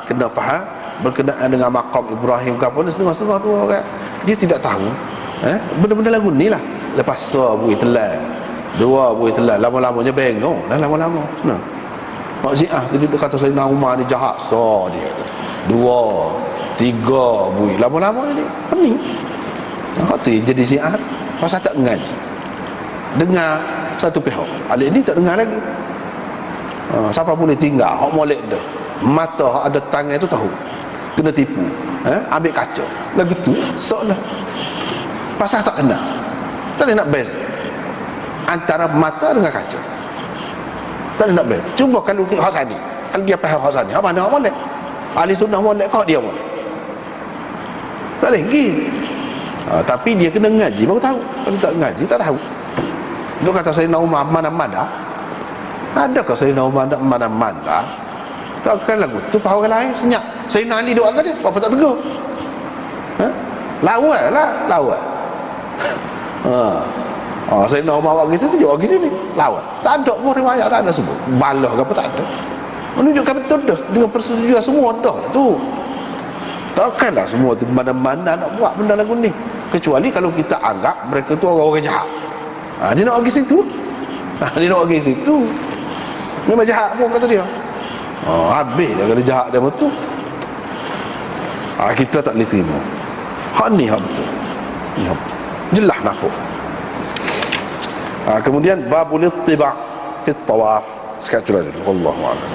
kena faham berkenaan dengan maqam Ibrahim ke apa. Setengah-setengah tu orang dia tidak tahu benda-benda lagu ni lah. Lepas tu buih telan, dua buih telan, lama-lamanya bengong dah lama-lama. Nah, Mak Ziah dia duduk kata Sayyidina Umar ni jahat, so dia kata dua, tiga buih, lama-lama jadi pening. Hak tu jadi Ziah pasal tak ngaji. Dengar satu pihak, alik ni tak dengar lagi. Siapa boleh tinggal hak molek dah. Mata hak ada tangan tu tahu kena tipu, ambil kaca lagu tu seolah pasal tak kenal. Tak ada nak beza antara mata dengan kaca. Tak ada nak beza. Cuba kalau hak sani, kalau dia faham hak sani, hak mana hak molek? Ahli sunnah molek kau dia molek. Tak boleh pergi. Tapi dia kena ngaji baru tahu. Kalau tak ngaji tak tahu. Dia kata Sayyidina Umar mana-mana. Adakah Sayyidina Umar mana-mana? Takkan lagu tu faham orang lain senyap. Sayyidina Ali doa ke dia? Apa tak tegur? Lawan lah, lawan. Sayyidina Umar pergi situ, dia pergi sini, lawan. Tak ada pun riwayat, tak ada sebut balah ke apa, tak ada. Menunjukkan betul dah dengan persetujuan semua dah tu. Takkanlah semua tu mana-mana nak buat benda lagu ni, kecuali kalau kita anggap mereka tu orang-orang jahat. Dia nak pergi situ. Dia nak pergi situ. Memang jahat pun kata dia. Habis dia kata jahat dia betul. Kita tak boleh terima. Hak ni hak betul. Ni hak betul. Jelas nampak. Kemudian babul ittiba' fi tawaf. Sekarang tu dulu. Wallahu a'lam.